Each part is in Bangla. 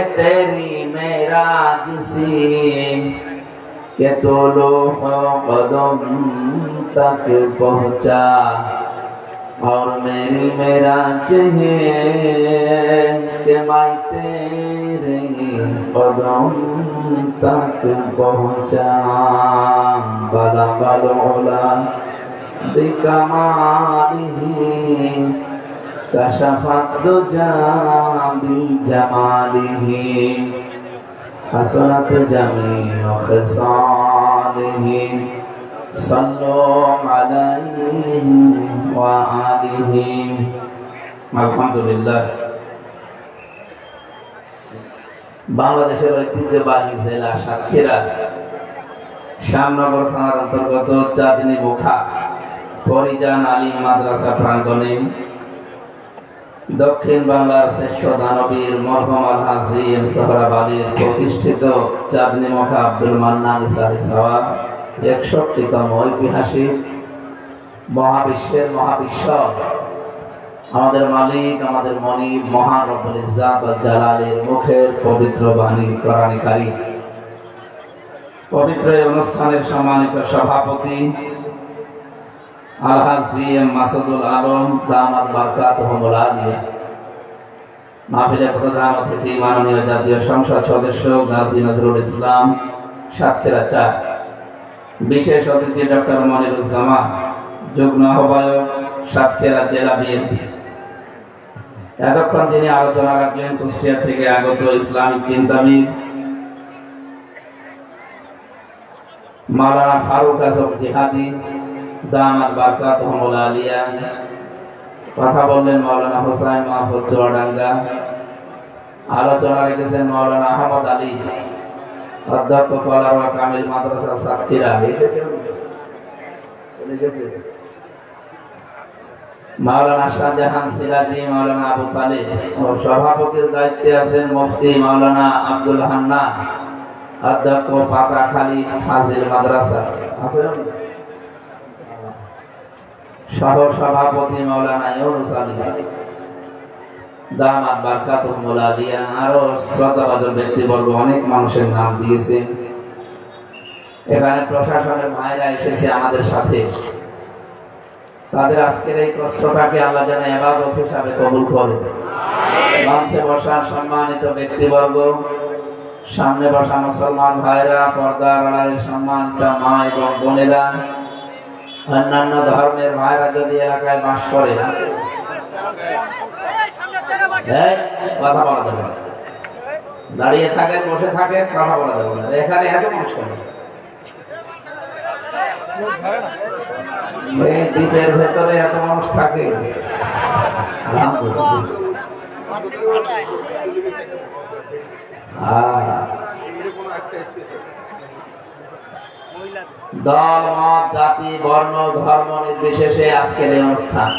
तेरी मेराज सी के तो लोह कदम तक पहुँचा और मेरी मेराज है कि मैं तेरे कदम तक पहुँचा बला बलोला बिकमालिही कशफत दुजा बिजमालिही हसनत जमीउ खिसालिही सल्लु अलैहि व आलिहि আলহামদুলিল্লাহ। বাংলাদেশের ঐতিহ্যবাহী জেলা সাতক্ষীরা শ্যামনগর থানার অন্তর্গত চাঁদনী মুখা ফরিজান আলী মাদ্রাসা প্রাঙ্গণে দক্ষিণ বাংলার শ্রেষ্ঠ দানবীর মরহুম আলহাজি সোহরাবাদীর প্রতিষ্ঠিত চাঁদনী মুখা আব্দুল মান্নান ইসারি সাওয়াব 61তম ঐতিহাসিক মহাবিশ্বের মহাবিশ্ব আমাদের মালিক আমাদের মনিব মহান রব্বুল ইজ্জাত ওয়াল জালালের মুখের পবিত্র বাণী কোরআনে কারীম। পবিত্র অনুষ্ঠানের সম্মানিত সভাপতি আলহাজি মাসুদুল আলম দামাত বারকাতুহুল আলিয়া, মাহফিলের প্রধান অতিথি মাননীয় জাতীয় সংসদ সদস্য গাজী নজরুল ইসলাম সাতক্ষীরা 4, বিশেষ অতিথি ডক্টর মনিরুজ্জামান যুগ্ম আহ্বায়ক সাতক্ষীরা জেলা বিএনপি। এতক্ষণ যিনি আলোচনা রাখলেন কুষ্টিয়া থেকে আগত ইসলামিক চিন্তাবিদ মাওলানা ফারুক আজম জিহাদি দামাত বারকাতুহুল আলিয়া। কথা বললেন মাওলানা হোসাইন মাহফুজ চুয়াডাঙ্গা। আলোচনা রেখেছেন মাওলানা আহমদ আলী অধ্যক্ষ কলারোয়া কামিল মাদ্রাসা সাতক্ষীরা। মাওলানা শাহজাহান সিরাজি, মাওলানা আবু তালিব ও সভাপতির দায়িত্বে আছেন মুফতি মাওলানা আব্দুল হান্নান অধ্যক্ষ পাতাখালী ফাজিল মাদ্রাসা আছেন, সহ সভাপতি মাওলানা ইউনুস আলী দামাত বারকাতুহুল আলিয়া। আরো শ্রদ্ধাভাজন ব্যক্তিবর্গ অনেক মানুষের নাম দিয়েছেন। এখানে প্রশাসনের ভাইরা এসেছে আমাদের সাথে। তাদের আজকের এই কষ্টটাকে আল্লাহ যেন ইবাদত হিসাবে কবুল করে। মঞ্চে বসার সম্মানিত ব্যক্তিবর্গ, সামনে বসা মুসলমান ভাইরা, পর্দার আড়ালের সম্মানিত মা এবং বোনেরা, অন্যান্য ধর্মের ভাইরা যদি এলাকায় বাস করে কথা বলা যাবে না, দাঁড়িয়ে থাকেন বসে থাকেন কথা বলা যাবে না। এখানে এত মানুষ করে দ্বীপের ভেতরে এত মানুষ থাকে। দল মত জাতি বর্ণ ধর্ম নির্বিশেষে আজকের এই অনুষ্ঠান,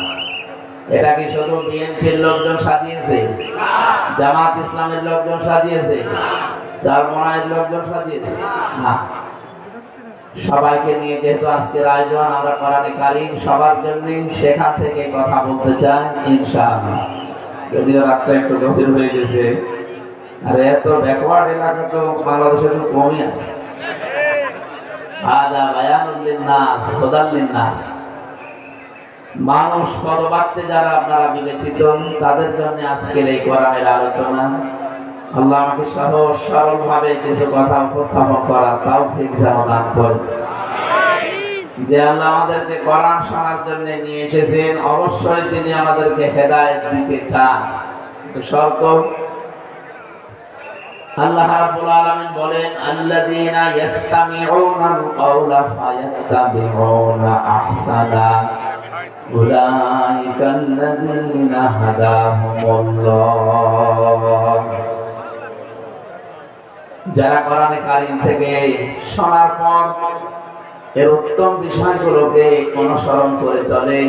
এটা কি শুধু বিএনপির লোকজন সাজিয়েছে, জামাত ইসলামের লোকজন সাজিয়েছে, চরমনায়ের লোকজন সাজিয়েছে? না, সবাইকে নিয়ে যেহেতু আজকের আয়োজন, আমরা কোরআনে কারীম সবার জন্য সেখান থেকে কথা বলতে চাই ইনশাআল্লাহ। যদিও রাতটা একটু গভীর হয়ে গেছে, আর এত ব্যাকওয়ার্ড এলাকা তো বাংলাদেশে তো কমই আছে। হাযা বায়ানুল লিন্নাস হুদাল লিন্নাস, মানুষ পরবর্তী যারা আপনারা বিবেচিত তাদের জন্য আজকের এই কোরআনের আলোচনা। আল্লাহ আমাকে সহজ সরল ভাবে কিছু কথা উপস্থাপন করার তৌফিক যেন দান করেন। যে আল্লাহ আমাদেরকে কোরআন শোনার জন্য নিয়ে এসেছেন, অবশ্যই তিনি আমাদেরকে হেদায়েত দিতে চান। শর্ত আল্লাহ রাব্বুল আলামিন বলেন, আল্লাযীনা ইসতামিউনাল কাওলা ফায়াত্তাবিউনা আহসানা উলাইকাল্লাযীনা হাদাহুমুল্লাহ। যারা কোরআনে কারীম থেকে শোনার পর এর উত্তম বিষয়গুলোকে অনুসরণ করে চলে,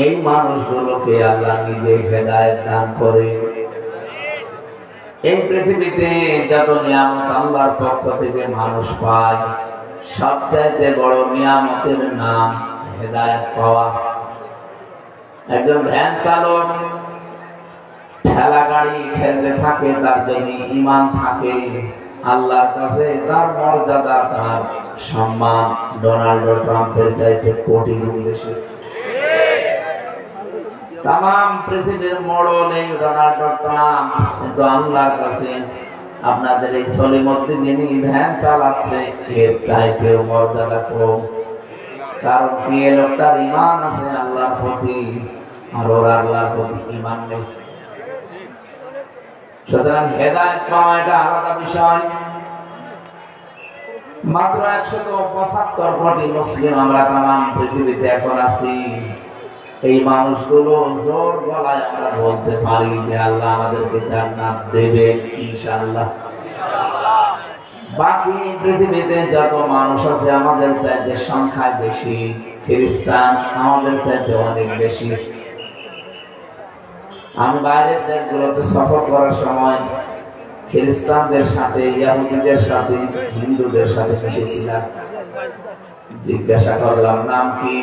এই মানুষগুলোকে আল্লাহ নিজে হেদায়েত দান করে। এই পৃথিবীতে যত নিয়ামত আল্লাহর পক্ষ থেকে মানুষ পায়, সবচাইতে বড় নিয়ামতের নাম হেদায়েত পাওয়া। একজন ভ্যান চালক ঠেলা গাড়ি ঠেলতে থাকে, তার যদি ঈমান থাকে আল্লাহর কাছে তার মর্যাদা, তার সম্মান ডোনাল্ড ট্রাম্পের চাইতে কোটি গুণ বেশি। তাম পৃথিবীর মোড় নেই ডোনাল্ড ট্রাম্প, কিন্তু আল্লাহর কাছে আপনাদের এই সলিমুদ্দিন যিনি ভ্যান চালাচ্ছে এর চাইতেও মর্যাদা কম। কারণ কি, এ লোকটার ঈমান আছে আল্লাহর প্রতি, আর ওর আল্লাহর প্রতি ঈমান নেই। সুতরাং হেদায়েত পাওয়া এটা আলাদা বিষয়। মাত্র 175 কোটি মুসলিম আমরা তাম পৃথিবীতে এখন আছি। এই মানুষগুলো জোর গলায় আমরা বলতে পারি যে আল্লাহ আমাদেরকে জান্নাত দেবে ইনশাআল্লাহ। বাকি পৃথিবীতে যত মানুষ আছে আমাদের চাইতে সংখ্যায় বেশি, খ্রিস্টান আমাদের চাইতে অনেক বেশি। আমি বাইরের দেশগুলোতে সফর করার সময় খ্রিস্টানদের সাথে, ইহুদিদের সাথে, হিন্দুদের সাথে মিশেছিলাম। জিজ্ঞাসা করলাম নাম কি,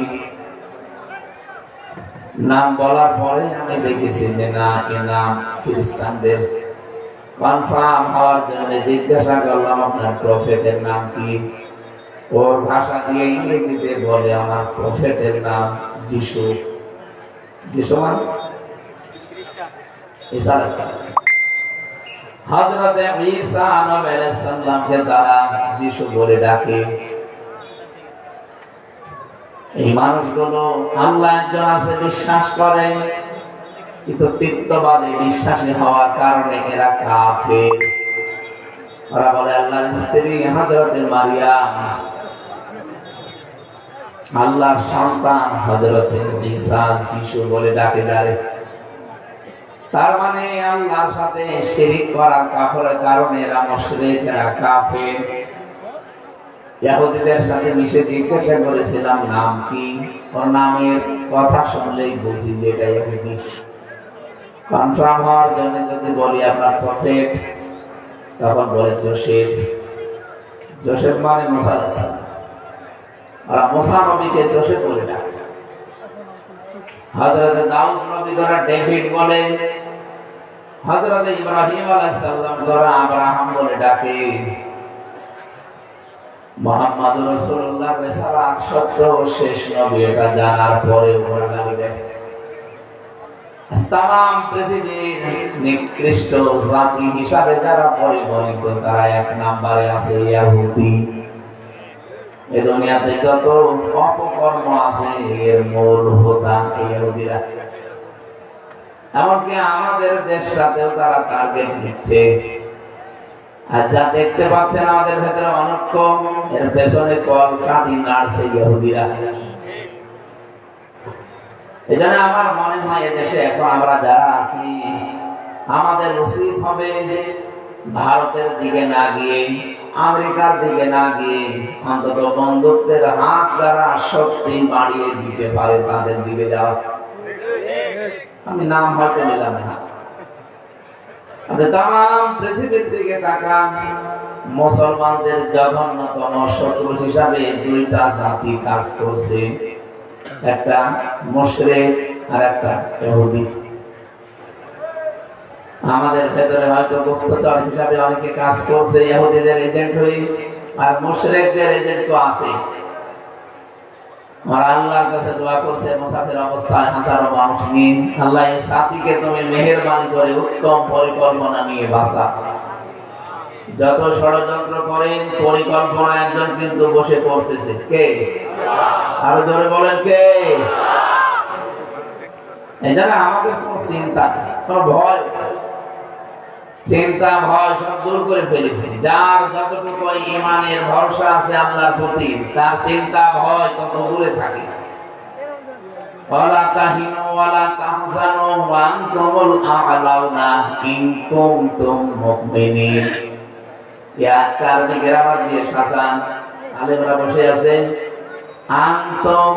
নাম বলার পরে আমি দেখেছি যে না, এ নাম খ্রিস্টানদের। কনফার্ম হওয়ার জন্য জিজ্ঞাসা করলাম আপনার প্রফেটের নাম কি। ওর ভাষা দিয়ে ইংরেজিতে বলে আমার প্রফেটের নাম যিশু। যিশু মানে ঈসা আলাইহিস সালাম। হযরত ঈসা আলাইহিস সালামকে তারা যিশু বলে ডাকে। এই মানুষগুলো আল্লাহ একজন আছে বিশ্বাস করে, কিন্তু তৃতীয়বাদে বিশ্বাসী হওয়ার কারণে এরা কাফের। ওরা বলে আল্লাহর স্ত্রী হযরত মারিয়াম, আল্লাহর সন্তান হযরত ঈসা যিশু বলে ডাকে যারে। তার মানে আল্লাহর সাথে শিরিক করা কাফেরের কারণে এরা মুশরিক, এরা কাফের। ইহুদিদের সাথে মিশে জিজ্ঞাসা করেছিলাম নাম কি, ওর নামের কথা শুনলেই বুঝি যে এটা ইহুদি। কনফার্ম হওয়ার জন্য যদি বলি আপনার প্রফেট, তখন বলে জোসেফ। জোসেফ মানে মুসা আলাইহিস সালাম। আর মুসা নবীকে জোসেফ বলে ডাকে। হযরত দাউদ নবী দ্বারা ডেভিড বলে, হযরত ইব্রাহিম আলাইহিস সালাম দ্বারা আব্রাহাম বলে ডাকে। মুহাম্মদুর রাসূলুল্লাহ রিসালাত সত্য শেষ নবী এটা জানার পরে ওরা গালি দেয়। তাম পৃথিবীর নিকৃষ্ট জাতি হিসাবে যারা পরিগণিত তারা এক নম্বরে আছে ইহুদি। এই দুনিয়াতে যত অপকর্ম আছে এর মূল হোতা ইহুদিরা। এমনকি আমাদের দেশটাতেও তারা টার্গেট দিচ্ছে। আর যা দেখতে পাচ্ছেন আমাদের ভেতরে অনৈক্য, এর পেছনে কলকাঠি নাড়ছে ইহুদিরা। এজন্য আমার মনে হয় এদেশে এখন আমরা যারা আছি আমাদের উচিত হবে ভারতের দিকে না গিয়ে, আমেরিকার দিকে না গিয়ে, অন্তত বন্ধুত্বের হাত যারা শক্তি বাড়িয়ে দিতে পারে তাদের দিকে যাওয়া। আমি নাম হয়তো নিলাম না। তাম পৃথিবীর দিকে তাকান, মুসলমানদের জঘন্যতম শত্রু হিসাবে দুইটা জাতি কাজ করছে, একটা মুশরিক আর একটা ইহুদি। আমাদের ভেতরে হয়তো গুপ্তচর হিসাবে অনেকে কাজ করছে, ইহুদিদের এজেন্ট হয়ে, আর মুশরিকদের এজেন্ট তো আছে। আর আল্লাহর কাছে দোয়া করছে মুসাফির অবস্থায় হাজারো মানুষ নিয়ে, আল্লাহ এই সাথীকে তুমি মেহেরবানি করে উত্তম পরিকল্পনা নিয়ে বাঁচা। যত ষড়যন্ত্র করেন পরিকল্পনা একজন কিন্তু বসে পড়তেছে, কে? আরো জোরে বলেন কে? এই জন্য আমাদের কোনো চিন্তা নেই, কোনো ভয়, চিন্তা ভয় সব দূর করে ফেলেছি। যার যতটুকু ঈমানের ভরসা আছে আল্লাহর প্রতি, তার চিন্তা ভয় তত দূরে থাকে। ওয়ালা তাহিনু ওয়ালা তাহজানু ওয়া আনতুমুল আ'লাউনা ইন কুনতুম মুমিনিন। ইয়া কারণে গ্রামার দিয়ে শাসান আলেমরা বসে আছে। আনতুম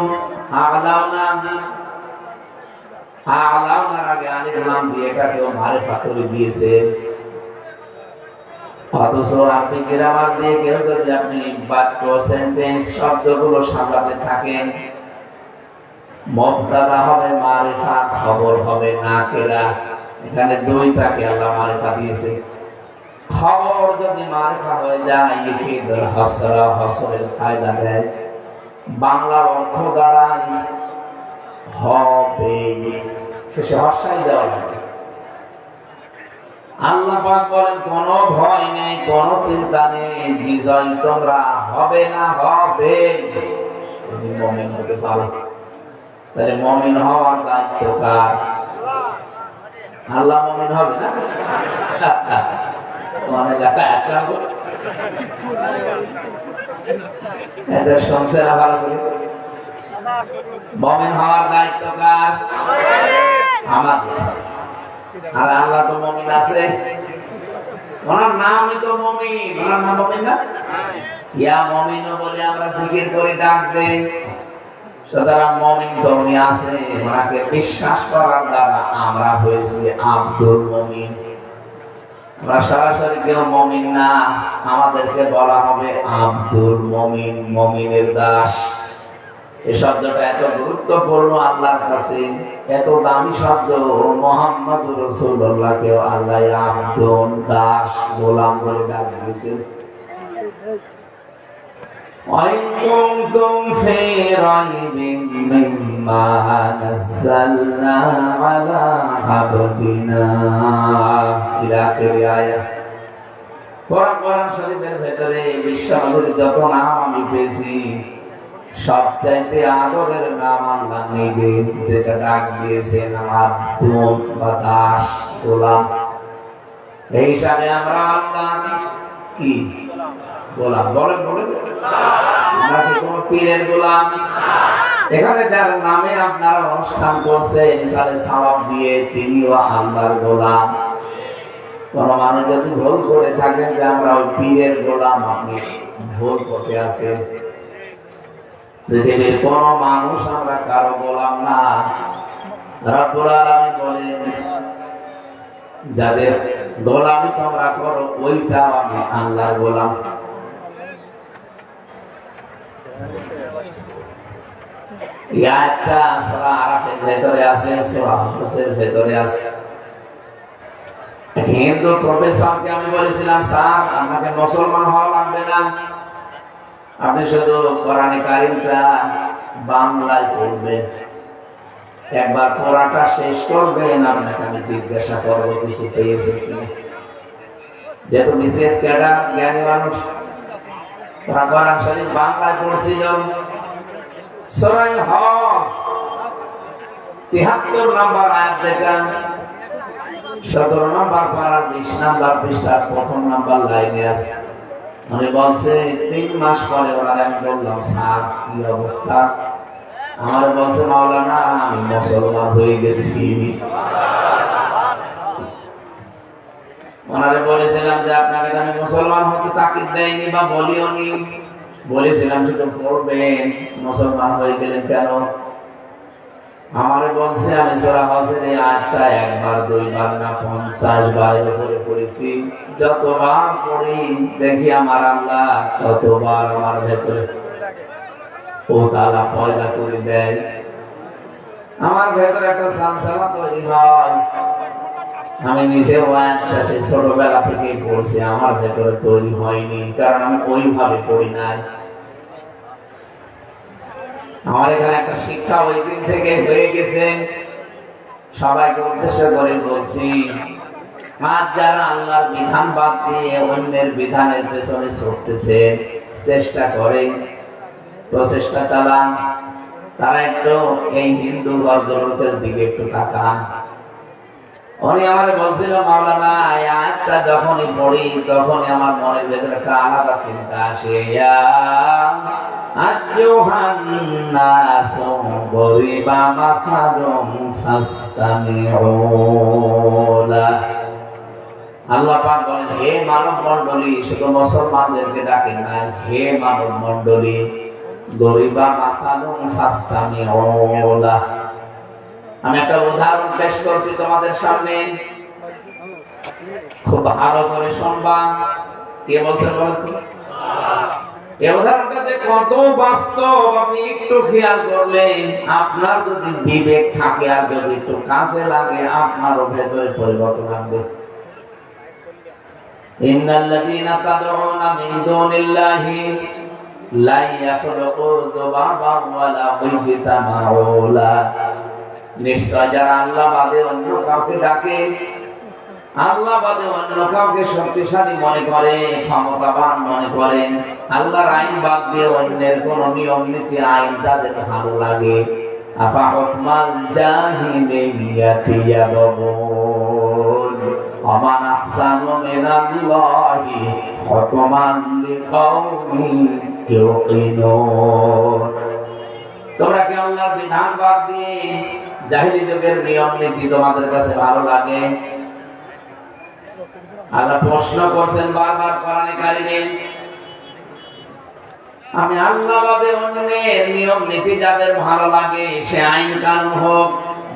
আ'লাউনা, আ'লাউনার আগে আলিফ লাম দিয়ে এটাকেও মারিফা করে দিয়েছে। অথচ আপনি গ্রামার দিয়ে কেউ যদি আপনি বাক্য, সেন্টেন্স, শব্দগুলো সাজাতে থাকেন, মুবতাদা হবে মারিফা, খবর হবে নাকিরা, এখানে দুইটাকে আল্লাহ মারিফা দিয়েছে। খবর যদি মারিফা হয়ে যায় ইফিদুল হাসরা, হাসরের ফায়দা দেয়, বাংলার অর্থ দাঁড়ায় হবে, শেষে হর্ষাই দেওয়া লাগে। আল্লাহ পাক বলেন কোনো ভয় নেই, কোনো চিন্তা নেই, বিজয় তোমরা হবে না, হবে। তুমি মুমিন হতে পারো। তাহলে মুমিন হওয়ার দায়িত্ব কার? আল্লাহ মুমিন হবে না? মানে যারা একলা এটা শুনছে না ভালো করে। মুমিন হওয়ার দায়িত্ব কার? আমাদের। আর আল্লাহ তো মুমিন আছে, ওনার নামই তো মুমিন। ওনার নাম মুমিন না? ইয়া মুমিন বলে আমরা জিকির করে ডাক দেই। সুতরাং মুমিন তো উনি আছে, ওনাকে বিশ্বাস করার দ্বারা আমরা হয়েছি আব্দুল মুমিন। আমরা সরাসরি কেউ মুমিন না, আমাদেরকে বলা হবে আব্দুল মুমিন, মুমিনের দাস। এই শব্দটা এত গুরুত্বপূর্ণ আল্লাহর কাছে, এত দামি শব্দ। মুহাম্মদুর রাসূলুল্লাহকেও আল্লাহ আব্দুল, দাস, গোলাম বলে ডাক দিয়েছেন। وَإِن كُنتُمْ فِي رَيْبٍ مِّمَّا نَزَّلْنَا عَلَىٰ عَبْدِنَا إِلَى آخِرِ آيَةٍ। কোরআন শরীফের ভেতরে বিশ্বনবীর যত নাম আমি পেয়েছি, সবচাইতে আদরের নাম আল্লাহ নিজে, যেটা ডাক দিয়েছেন আব্দুল বা দাস, গোলাম। এই হিসাবে আমরা আল্লাহ কি গোলাম? বলেন বলেন, আমরা কি কোনো পীরের গোলাম? এখানে যার নামে আপনারা অনুষ্ঠান করছেন ইসালে সওয়াব দিয়ে, তিনিও আল্লাহর গোলাম। কোন মানুষ যদি ভুল করে থাকেন যে আমরা ওই পীরের গোলাম, আপনি ভুল করতে আছেন। পৃথিবীর কোন মানুষ আমরা কারো গোলাম না। রব্বুল আলামিন বলেন যাদের গোলামি তোমরা করো ওইটা আমি আল্লাহর গোলাম। একটা সূরা আরাফের ভেতরে আছে, সূরা হজের ভেতরে আছে। হিন্দু প্রফেসরকে আমি বলেছিলাম, স্যার আপনাকে মুসলমান হওয়া লাগবে না, আপনি শুধু কোরআনে কারিমটা বাংলায় পড়বেন, একবার পড়াটা শেষ করবেন, আপনাকে আমি জিজ্ঞাসা করবো কিছু পেয়েছেন কিনা। যেহেতু বিশেষ ক্যাডার জ্ঞানী মানুষ, কোরআন শরীফ বাংলায় পড়ছিল। সূরা হজ ৭৩ নম্বর আয়াত থেকে ১৭ নম্বর পারার ২০ নম্বর পৃষ্ঠার প্রথম নম্বর লাইনে আছে। মানে বলছে ৩ মাস পরে ওনারা, আমি বললাম স্যার কি অবস্থা? আমার বলছে মাওলানা আমি মুসলমান হয়ে গেছি। ওনারা বলেছিলাম যে আপনাকে আমি মুসলমান হতে তাকিদ দেয়নি বা বলিও নি, বলেছিলাম শুধু পড়বেন, মুসলমান হয়ে গেলেন কেন? আমারে বলছে আমি সূরা হজের এই আয়াতটা একবার, দুইবার না 50 বার করে পড়েছি। যতবার পড়ি দেখি আমার আল্লাহ ততবার আমার ভেতরে ও তাআলা পয়দা করে দেয়, আমার ভেতরে একটা সালসালা তৈরি হয়। আমি নিজেও আয়াতটা সেই ছোটবেলা থেকেই পড়ছি, আমার ভেতরে তৈরি হয়নি, কারণ আমি ওইভাবে পড়ি নাই। আমার এখানে একটা শিক্ষা ওই দিন থেকে হয়ে গেছে। সবাইকে উদ্দেশ্য করে বলছি, আজ যারা আল্লাহর বিধান বাদ দিয়ে অন্যের বিধানের পেছনে ছুটতেছে, চেষ্টা করেন, প্রচেষ্টা চালান, তারা একটু এই হিন্দু ভদ্রলোকের দিকে একটু তাকান। উনি আমার বলছিল মাওলানা এই আয়াতটা যখনই পড়ি তখনই আমার মনের ভেতরে একটা আলাদা চিন্তা আসে, আইয়ুহান নাসু দরিবা মাসালুম ফাসতামিউ লাহ। আল্লাহ পাক বলেন হে মানব মণ্ডলী, শুধু মুসলমানদেরকে ডাকেন না, হে মানব মণ্ডলী, দরিবা মাসালুম ফাসতামিউ লাহ। আমি একটা উদাহরণ পেশ করছি তোমাদের সামনে, খুব ভালো করে শুনবা। কে বলছে বলেন? এই উদাহরণটাতে কত বাস্তব আপনি একটু খেয়াল করলেন। আপনার যদি বিবেক থাকে আর যদি একটু কাছে লাগে, আপনারও ভেতরে পরিবর্তন আসবে। ইন্নাল্লাযীনা তাদউনা মিন দুনিল্লাহি লা ইয়াখলুকু যুবাবান ওয়ালা ইয়াজতামাউ লা। নিশ্চয় যারা আল্লাহ বাদে অন্য কাউকে ডাকে, আল্লাহ বাদে অন্য কাউকে শক্তিশালী মনে করে, ক্ষমতাবান মনে করেন, আল্লাহর আইন বাদ দিয়ে অন্যের কোন নিয়ম নীতি আইন যাদের ভালো লাগে, আফা হুকমাল জাহিলিয়াতি ইয়াবগুন আমান আহসানু মিনাল্লাহি হুকমান লিকাউমিন ইউকিনুন। তোমরা কি আল্লাহর বিধান বাদ দিয়ে জাহিলি যুগের নিয়ম নীতি তোমাদের কাছে ভালো লাগে? আল্লাহ প্রশ্ন করছেন বারবার কোরআনে কারিমে, আমি আল্লাহ বাদে অন্যের নিয়ম নীতি যাদের ভালো লাগে, সে আইন কানুন হোক,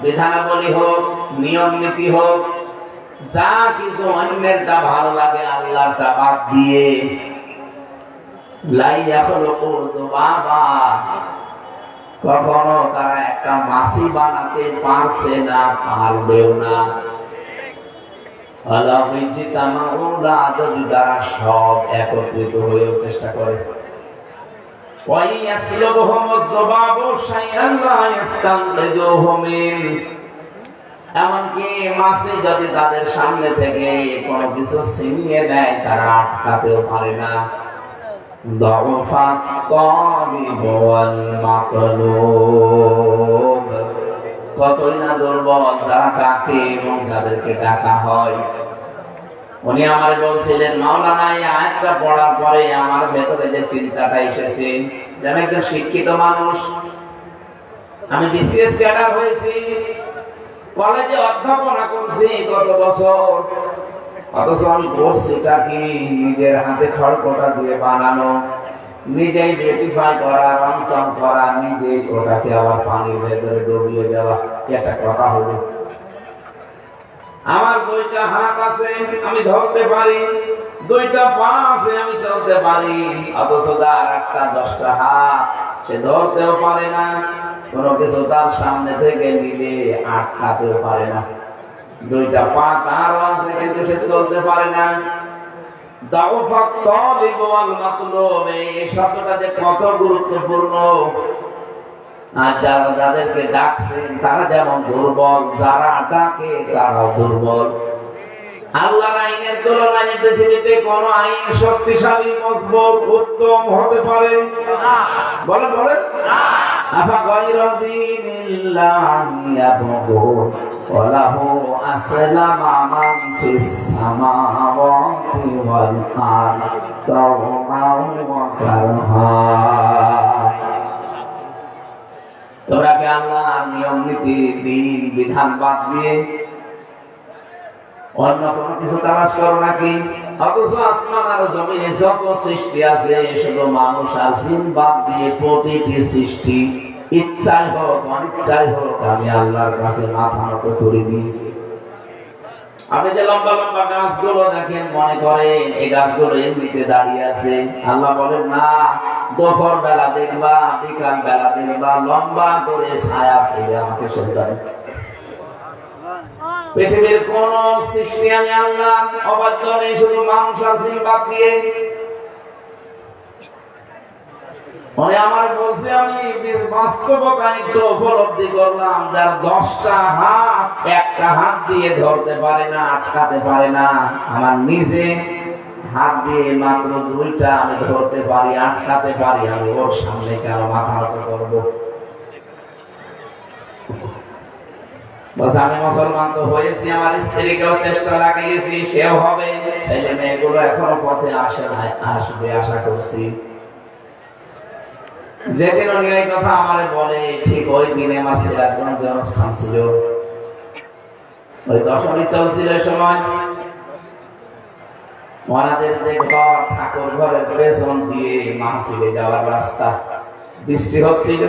বিধানাবলী হোক, নিয়ম নীতি হোক, যা কিছু অন্যেরটা ভালো লাগে আল্লাহটা বাদ দিয়ে, লা ইয়াখলুকু যুবাবা, কখনো তারা একটা মাছি বানাতে পারছে না, পারবেও না। যদি তারা সব একত্রিত হয়ে চেষ্টা করে, এমনকি মাছি যদি তাদের সামনে থেকে কোনো কিছু ছিনিয়ে নেয়, তারা আটকাতেও পারে না। কতই না দুর্বল যারা ডাকে এবং যাদেরকে ডাকা হয়। উনি আমার বলছিলেন, মাওলানা এই আয়াতটা পড়ার পরে আমার ভেতরে যে চিন্তাটা এসেছে, যেন একজন শিক্ষিত মানুষ, আমি বিসিএস ক্যাডার হয়েছি, কলেজে অধ্যাপনা করছি কত বছর, অথচ আমি করছিটা কি নিজের হাতে খড়কটা দিয়ে বানানো, নিজেই বিউটিফাই করা, রংচং করা, নিজেই ওটাকে আবার পানির ভেতরে ডুবিয়ে দেওয়া। একটা কথা হলো, আমার দুইটা হাত আছে, আমি ধরতে পারি, দুইটা পা আছে, আমি চলতে পারি, অথচ তার 8টা 10টা হাত, সে ধরতেও পারে না, কোনো কিছু তার সামনে থেকে নিলে আটকাতেও পারে না। দুইটা পা তার আছে, কিন্তু সে চলতে পারে না। এই শব্দটা যে কত গুরুত্বপূর্ণ। আর যারা যাদেরকে ডাকছেন তারা যেমন দুর্বল, যারা ডাকে তারাও দুর্বল। আল্লাহর আইনের তুলনায় পৃথিবীতে কোন আইন শক্তিশালী, মজবুত, উত্তম হতে পারে? বলেন বলেন। আফা গায়রা দীনিল্লাহি ইয়াবগুন ওয়া লাহু আসলামা মান ফিস সামাওয়াতি ওয়াল আরদি তাওআন ওয়া কারহা। তোমরা কি আল্লাহর নিয়ম নীতি, দিন বিধান বাদ দিয়ে অন্য কোনো কিছু তালাশ করো নাকি? অথচ আসমান আর জমিনে যত সৃষ্টি আছে, শুধু মানুষ আর জিন বাদ দিয়ে প্রতিটি সৃষ্টি ইচ্ছাই হোক অনিচ্ছাই হোক আমি আল্লাহর কাছে মাথা নত করে দিয়েছি। আপনি যে লম্বা লম্বা গাছগুলো দেখেন, মনে করেন এই গাছগুলো এমনিতে দাঁড়িয়ে আছে। আল্লাহ বলেন না, দুপুর বেলা দেখবা, বিকাল বেলা দেখবা, লম্বা করে ছায়া ফেলে আমাকে সেজদা দিচ্ছে। পৃথিবীর কোন সৃষ্টি আমি আল্লাহ অবাধ্য নেই, শুধু মানুষ আর জিন বাদ দিয়ে। উনি আমার বলছে, আমি বাস্তবতা একটু উপলব্ধি করলাম, যার 10টা হাত, একটা হাত দিয়ে ধরতে পারে না, আটকাতে পারে না। আমার নিজে হাত দিয়ে মাত্র 2টা আমি ধরতে পারি, আটকাতে পারি, আমি ওর সামনে কেন মাথা নত করবো? আমি মুসলমান তো হয়েছি, আমার স্ত্রীকেও চেষ্টা লাগিয়েছি, সেও হবে, ছেলে মেয়েগুলো এখনো পথে আসে নাই, আসবে আশা করছি। যেদিন উনি এই কথা আমার বলে, ঠিক ওই দিনে আমার সিরাজগঞ্জে অনুষ্ঠান ছিল, ওই দশমী চলছিল। এই সময় ওনাদের যে ঘর, ঠাকুর ঘরের পেছন দিয়ে মাহফিলে যাওয়ার রাস্তা, বৃষ্টি হচ্ছিল।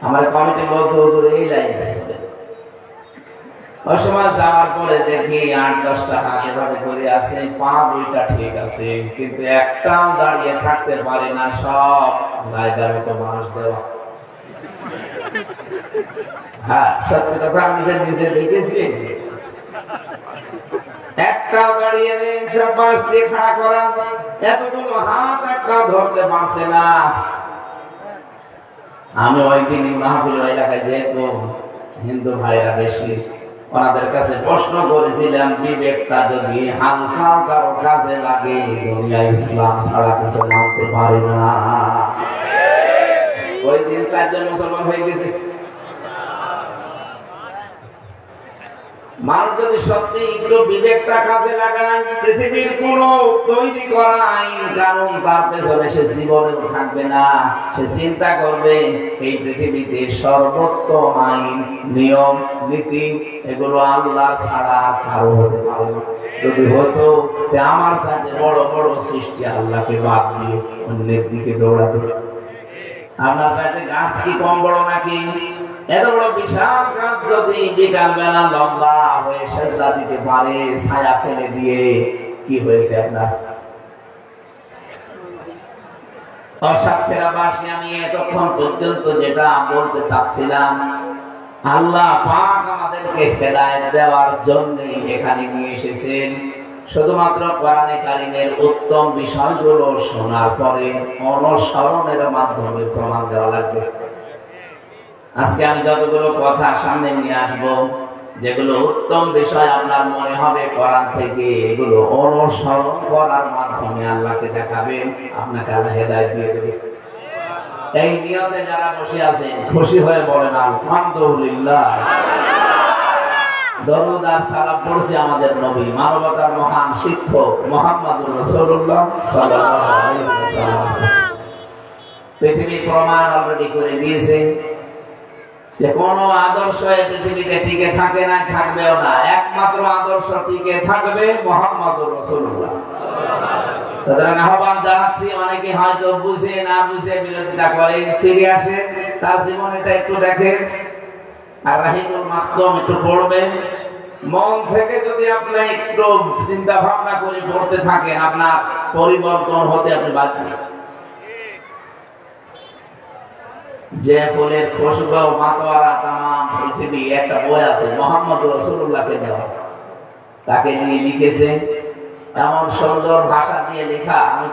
আমার কমিটি বলছে, হুজুর এই লাইন গেছে, ওই সময় যাওয়ার পরে দেখি 8-10টা হাত এভাবে করে আছে, পা দুইটা ঠিক আছে, কিন্তু একটাও দাঁড়িয়ে থাকতে পারে না, সব জায়গার মতো বাঁশ দেওয়া। হ্যাঁ, সত্যি কথা, আমি যে নিজে দেখেছি। একটাও দাঁড়িয়ে নেই, সব বাঁশ দিয়ে খাড়া করা, এতগুলো হাত একটাও ধরতে পারছে না। আমি ওই দিন মাহফিল এলাকায় যেহেতু হিন্দু ভাইরা বেশি, ওনাদের কাছে প্রশ্ন করেছিলাম, বিবেকটা যদি হালকা কারো কাজে লাগে, দুনিয়া ইসলাম ছাড়া কিছু মানতে পারে না। ওই দিন 4 জন মুসলমান হয়ে গেছে। মানুষ যদি সত্যি একটু বিবেকটা কাজে লাগায়, পৃথিবীর কোন তৈরি করা আইন কানুন তার পেছনে সে জীবনেও থাকবে না। সে চিন্তা করবে এই পৃথিবীতে সর্বোত্তম আইন, নিয়ম, নীতি এগুলো আল্লাহ ছাড়া কারো হতে পারে না। যদি হতো আমার কাছে বড় বড় সৃষ্টি আল্লাহকে বাদ দিয়ে অন্যের দিকে দৌড়াবে। আপনার চাইতে গাছ কি কম বড় নাকি? এত বড় বিশাল গাছ যদি বিকাল বেলা লম্বা হয়ে সেজদা দিতে পারে ছায়া ফেলে দিয়ে, কি হয়েছে আপনার? অসাক্ষেরাবাসী, আমি এতক্ষণ পর্যন্ত যেটা বলতে চাচ্ছিলাম, আল্লাহ পাক আমাদেরকে হেদায়েত দেওয়ার জন্য এখানে নিয়ে এসেছেন। শুধুমাত্র কোরআনে কারীমের উত্তম বিষয়গুলো শোনার পরে অনুসরণের মাধ্যমে প্রমাণ দেওয়া লাগবে। আজকে আমি যতগুলো কথা সামনে নিয়ে আসব, যেগুলো উত্তম বিষয় আপনার মনে হবে কোরআন থেকে, এগুলো অনুসরণ করার মাধ্যমে আল্লাহকে দেখাবেন, আপনাকে আল্লাহ হেদায়েত দিয়ে দেবে। এই নিয়তে যারা বসে আছেন খুশি হয়ে বলেন আলহামদুলিল্লাহ। দরুদ আর সালাম পড়ছি আমাদের নবী, মানবতার মহান শিক্ষক মুহাম্মদুর রাসূলুল্লাহ সাল্লাল্লাহু আলাইহি ওয়াসাল্লাম। পৃথিবী প্রমাণ অলরেডি করে দিয়েছে যে কোন আদর্শ এই পৃথিবীতে টিকে থাকে না, থাকবেও না। একমাত্র আদর্শ টিকে থাকবে মুহাম্মদুর রাসূলুল্লাহ। সুতরাং আহ্বান জানাচ্ছি, অনেকে হয়তো বুঝে না বুঝে বিরোধিতা করেন, ফিরে আসে, তার জীবনটা একটু দেখেন, আর রাহিকুল মাকতুম একটু পড়বেন। মন থেকে যদি আপনি একটু চিন্তা ভাবনা করে পড়তে থাকেন, আপনার পরিবর্তন হতে আপনি বাধ্য। যে ফুলের খুশবু মাতোয়ারা তামাম পৃথিবী, একটা বই আছে মুহাম্মদুর রাসূলুল্লাহকে দেওয়া, তাকে নিয়ে লিখেছেন। এমন সুন্দর ভাষা দিয়ে লেখা, আমি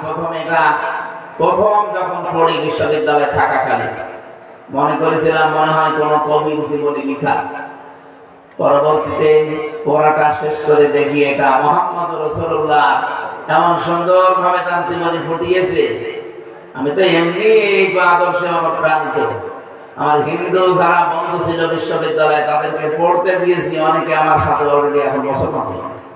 প্রথম যখন পড়ি বিশ্ববিদ্যালয়ে থাকাকালীন মনে করেছিলাম মনে হয় কোন কবির জীবনী লেখা। পরবর্তীতে পড়াটা শেষ করে দেখি এটা মুহাম্মদুর রাসূলুল্লাহ এমন সুন্দর ভাবে তার জীবনী ফুটিয়েছে। আমি তো এমনি এই আদর্শে অনুপ্রাণিত। আমার হিন্দু যারা বন্ধু ছিল বিশ্ববিদ্যালয়ে, তাদেরকে পড়তে দিয়েছি, অনেকে আমার সাথে অলরেডি এখন মুসলমান হয়ে গেছে।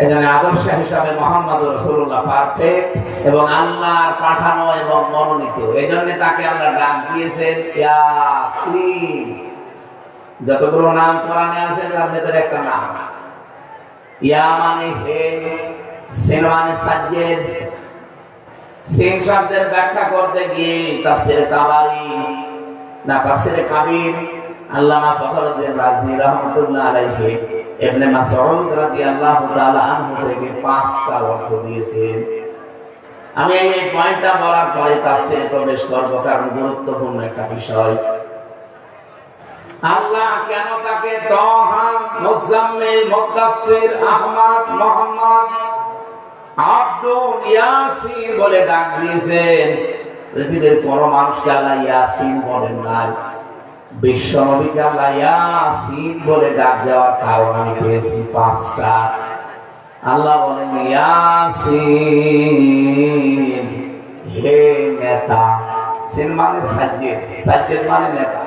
এজন্য আদর্শ হিসাবে মুহাম্মদুর রাসূলুল্লাহ পারফেক্ট এবং আল্লাহর পাঠানো এবং মনোনীত। এজন্য তাকে আল্লাহ ডাক দিয়েছেন ইয়াসিন। যতগুলো নাম কোরআনে আছে তার ভিতরে একটা নাম ইয়া মানে হে, সিন মানে সাজ্জেদ। সিন শব্দের ব্যাখ্যা করতে গিয়ে তাফসীরে তাবারি না তাফসীরে কাবীর আল্লামা ফখরুদ্দীন রাজি রাহমাতুল্লাহ আলাইহি ইবনে মাসউদ রাদিয়াল্লাহু তাআলা আনহু থেকে 5টা অর্থ দিয়েছেন। আমি এই পয়েন্টটা বলার পরে তাফসীরে প্রবেশ করব, কারণ গুরুত্বপূর্ণ একটা বিষয়। আল্লাহ কেন তাকে তাহা, মুজাম্মিল, মুদাসসির, আহমদ, মুহাম্মদ, আব্দুল, ইয়াসিন বলে ডাক দিয়েছেন? পৃথিবীর কোন মানুষকে আল্লাহ ইয়াসিন বলেন নাই। বিশ্ব নবীকে আল্লাহ ইয়াসিন বলে ডাক দেওয়ার কারণ আমি পেয়েছি 5টা। আল্লাহ বলেন ইয়াসিন, হে নেতা। সিন মানে সাজ্জেদ, সাজ্জেদ মানে নেতা।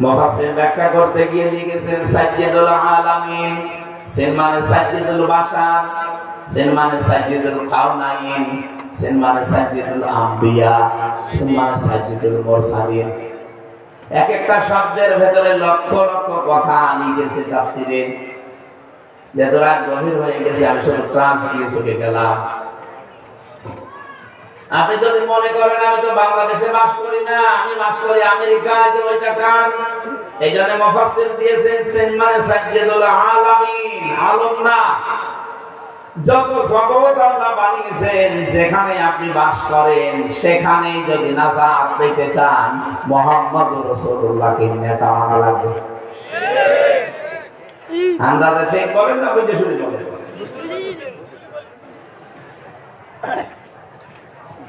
মুফাসসির ব্যাখ্যা করতে গিয়ে লিখেছেন সাজ্জেদুল আলামিন। সিন মানে সাজ্জেদুল বাশার, সিন মানে সাজ্জেদুল কাউনাইন, সিন মানে সাজ্জেদুল আম্বিয়া, সিন মানে সাজ্জেদুল মুরসালিন। এক একটা শব্দের ভেতরে লক্ষ লক্ষ কথা লিখেছে তাফসীরে। যত রাত গভীর হয়ে গেছে, আমি শুধু ক্লাস দিয়ে চলে গেলাম। আপনি যদি মনে করেন আমি তো বাংলাদেশে বাস করি না, আমি বাস করি আমেরিকায়, তো ওইটা কার? এই জন্য মুফাসসির দিয়েছেন মানে সাইয়্যিদুল আলামিন, আলম না, যত জগৎ আল্লাহ বানিয়েছেন যেখানে আপনি বাস করেন সেখানেই যদি নাজাত পেতে চান মুহাম্মদুর রাসূলুল্লাহকে নেতা মানা লাগবে। আন্দাজে ঠিক বলেন না বুঝে শুনে বলেন?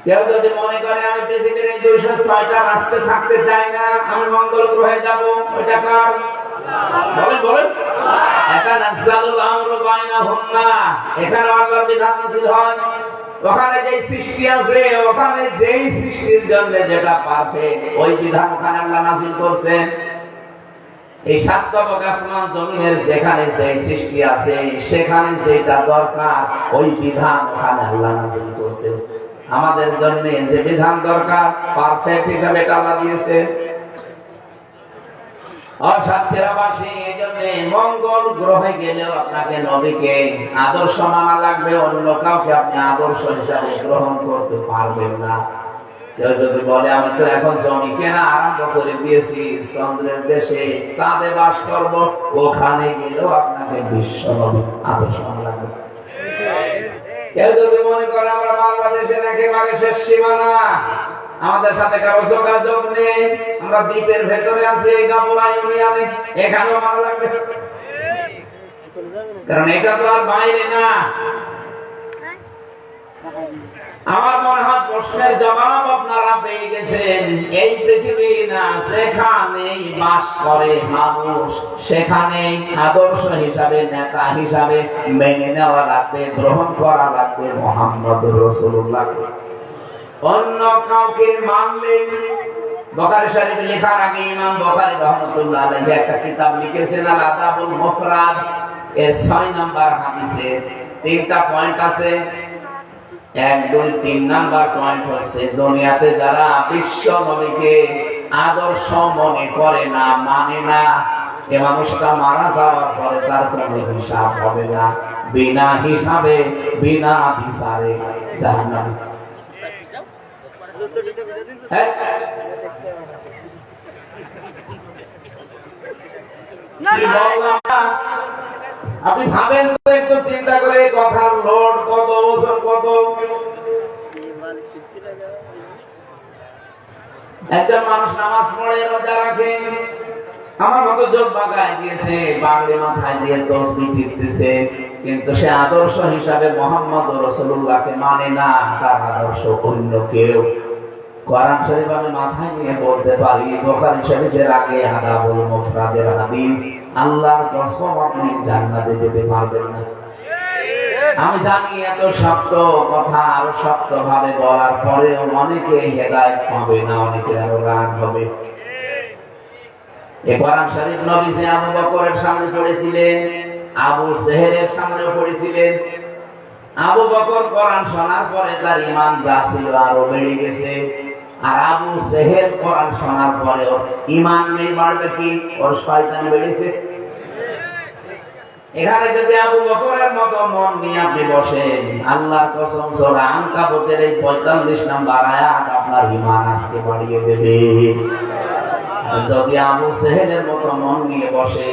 কেউ যদি মনে করে আমি পৃথিবীর এই 206টা রাষ্ট্রে থাকতে চাই না, আমি মঙ্গল গ্রহে যাব, ওইটা কার? বলেন বলেন। এটা নাযালুল আমরু বাইনাহুম না, এখানে আল্লাহর বিধান নাযিল হয়। ওখানে যেই সৃষ্টি আছে, ওখানে যেই সৃষ্টির জন্য যেটা পারফেক্ট, ওই বিধান ওখানে আল্লাহ নাযিল করছেন। এই সাত তবক আসমান জমিনের যেখানে যেই সৃষ্টি আছে, সেখানে যেটা দরকার ওই বিধান ওখানে আল্লাহ নাযিল করছেন। আমাদের জন্য যে বিধান দরকার পারফেক্ট হিসাবে আল্লাহ দিয়েছে। অসাধ্যবাসী এই জন্য মঙ্গল গ্রহে গেলেও আপনাকে নবীকে আদর্শ মানা লাগবে, অন্য কাউকে আপনি আদর্শ হিসাবে গ্রহণ করতে পারবেন না। কেউ যদি বলে আমি তো এখন জমি কেনা আরম্ভ করে দিয়েছি, চন্দ্রের দেশে চাঁদে বাস করব, ওখানে গেলেও আপনাকে বিশ্ব নবী আদর্শ মানা লাগবে। কেউ যদি মনে করে আমরা বাংলাদেশের একেবারে শেষ সীমানা, আমাদের সাথে কারো যোগাযোগ নেই, আমরা দ্বীপের ভেতরে আছি এই গাবুলা ইউনিয়নে, এখানেও মানা লাগবে, কারণ এটা তো আর বাইরে না। আমার মনে হয় প্রশ্নের জবাব আপনারা পেয়ে গেছেন। এই পৃথিবী না, যেখানেই বাস করে মানুষ সেখানেই আদর্শ হিসাবে, নেতা হিসাবে মেনে নেওয়া লাগবে, গ্রহণ করা লাগবে মুহাম্মদুর রাসূলুল্লাহকে। অন্য কাউকে মানলে, বুখারী শরীফে লেখার আগে ইমাম বুখারী রাহমাতুল্লাহ আলাইহি একটা কিতাব লিখেছেন আল আদাবুল মুফরাদ, এর 6 নাম্বার হাদিসে 3টা পয়েন্ট আছে। 1, 2, 3 নাম্বার পয়েন্ট হচ্ছে দুনিয়াতে যারা বিশ্ব নবীকে আদর্শ মনে করে না, মানে না, এ মানুষটা মারা যাওয়ার পরে তার কোনো হিসাব হবে না, বিনা হিসাবে বিনা বিচারে জাহান্নামে। আপনি ভাবেন তো, একটু চিন্তা করে কথার লোড কত, ওজন কত। একজন মানুষ নামাজ পড়ে, রোজা রাখে, আমার মতো জব্বা গায়ে দিয়েছে, পাগড়ি মাথায় দিয়ে তসবিহ টিপতেছে, কিন্তু সে আদর্শ হিসাবে মুহাম্মদুর রাসূলুল্লাহকে মানে না, তার আদর্শ অন্য কেউ। কোরআন শরীফ আমি মাথায় নিয়ে বলতে পারি, বুখারী শরীফের আগে আদাবুল মুফরাদের হাদিস, আল্লাহর কসম আপনি জান্নাতে যেতে পারবেন না। আমি জানি এত শক্ত কথা আরো শক্ত ভাবে বলার পরেও অনেকে হেদায়েত পাবে না, অনেকে আরো রাগ হবে। এই কোরআন শরীফ নবীজি আবু বকরের সামনে পড়েছিলেন, আবু সেহেরের সামনে পড়েছিলেন। আবু বকর কোরআন শোনার পরে তার ঈমান যা ছিল আরো বেড়ে গেছে, আর আবু সেহের কোরআন শোনার পরে ওর ঈমান নেই, বাড়বে কি? ওর শয়তানি বেড়েছে। এখানে যদি আবু বকরের মতো মন নিয়ে আপনি বসেন, আল্লাহর কসম সূরা আনকাবুতের এই 45 নাম্বার আয়াত আপনার ঈমান আজকে বাড়িয়ে দেবে। যদি আবু সেহেলের মতো মন নিয়ে বসে,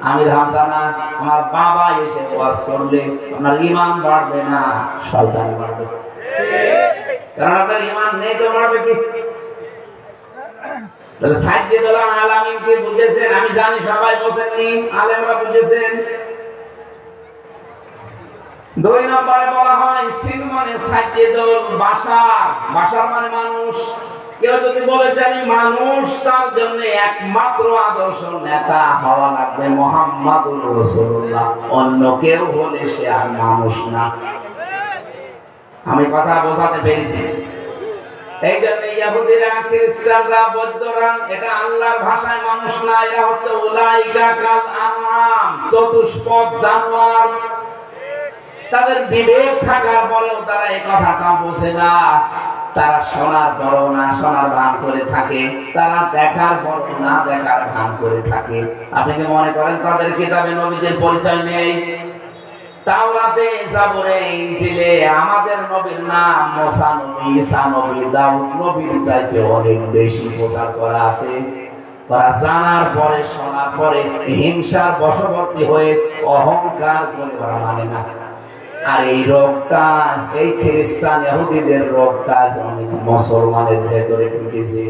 আমির হাসানা আমার বাবা এসে ওয়াজ করলে আপনার ঈমান বাড়বে না, শয়তানি বাড়বে। কারণ আপনার ঈমান নেই তো বাড়বে কি? তাহলে সাইয়্যিদুল আলামিন কে বুঝেছেন? আমি জানি সবাই বোঝেননি, আলেমরা বুঝেছেন। 2 নম্বরে বলা হয় সিন মানে সাইয়্যিদুল বাশার, বাশার মানে মানুষ। কেউ যদি বলেছে আমি মানুষ, তার জন্য একমাত্র আদর্শ নেতা হওয়া লাগবে মুহাম্মদুর রাসূলুল্লাহ, অন্য কেউ হলে সে আর মানুষ না। আমি কথা বোঝাতে পেরেছি? এই জন্য ইহুদিরা, খ্রিস্টানরা, বৌদ্ধরা, এটা আল্লাহর ভাষায় মানুষ না, এরা হচ্ছে উলাইকা কাল আনআম, চতুষ্পদ জানোয়ার। তাদের বিবেক থাকার পরেও তারা এই কথাটা বোঝে না। তারা শোনার পরও না শোনার ভান করে থাকে, তারা দেখার পরও না দেখার ভান করে থাকে। আপনি কি মনে করেন তাদের কিতাবে নবীজির পরিচয় নেই? তাওরাতে, জাবুরে, ইনজিলে আমাদের নবীর নাম মুসা নবী, ঈসা নবী, দাউদ নবীর চাইতে অনেক বেশি প্রচার করা আছে। তারা জানার পরে, শোনার পরে হিংসার বশবর্তী হয়ে অহংকার করে ওরা মানে না। আর এই রোগটা, এই খ্রিস্টান ইহুদিদের রোগটা অনেক মুসলমানের ভেতরে ঢুকেছে।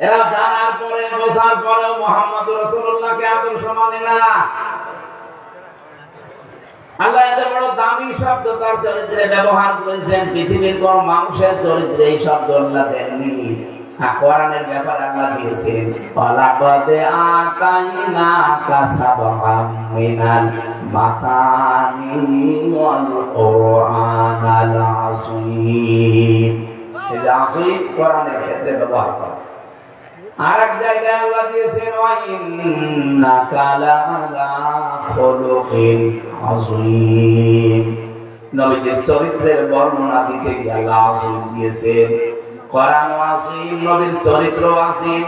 এরা জানার পরে, বোঝার পরেও মুহাম্মদ রাসূলুল্লাহকে আদর্শ মানে না। আল্লাহ এত বড় দামি শব্দ তার চরিত্রে ব্যবহার করেছেন, পৃথিবীর কোন মানুষের চরিত্রে এই শব্দ আল্লাহ দেননি। কোরআনের ব্যাপারে আল্লাহ দিয়েছেন, ওয়ালাকাদ আতাইনাকা সাবআম মিনাল মাসানি ওয়াল কুরআনাল আযীম। এই যে আযীম কোরআনের ক্ষেত্রে ব্যবহার করা। আরেক জায়গায় আল্লাহ দিয়েছেন, ওয়া ইন্নাকা লাআলা খুলুকিন আযীম। নবীজির চরিত্রের বর্ণনা দিতে গিয়ে আল্লাহ আযীম দিয়েছেন। কোরআন আযীম, নবীর চরিত্র আযীম।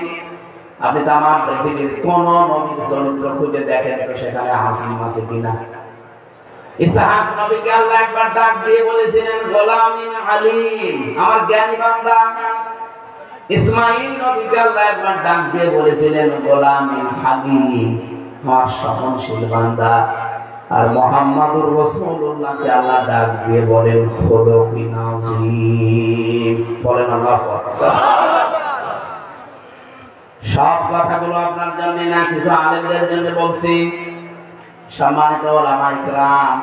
আপনি তামাম পৃথিবীর কোন নবীর চরিত্র খুঁজে দেখেন তো সেখানে আযীম আছে কিনা। ইসহাক নবীকে আল্লাহ একবার ডাক দিয়ে বলেছিলেন, গোলামিন আলীম, আমার জ্ঞানী বান্দা। ইসমাঈল নবীকে আল্লাহ একবার ডাক দিয়ে বলেছিলেন, গোলামিন হালিম, আমার সহনশীল বান্দা। আর মুহাম্মদুর রাসূলুল্লাহকে আল্লাহ ডাক দিয়ে বলেন, খুলুকিন আযীম। বলেন আল্লাহু আকবার। সব কথাগুলো আপনার জন্য না, কিছু আলেমদের জন্য বলছি। সম্মানিত উলামায়ে কিরাম,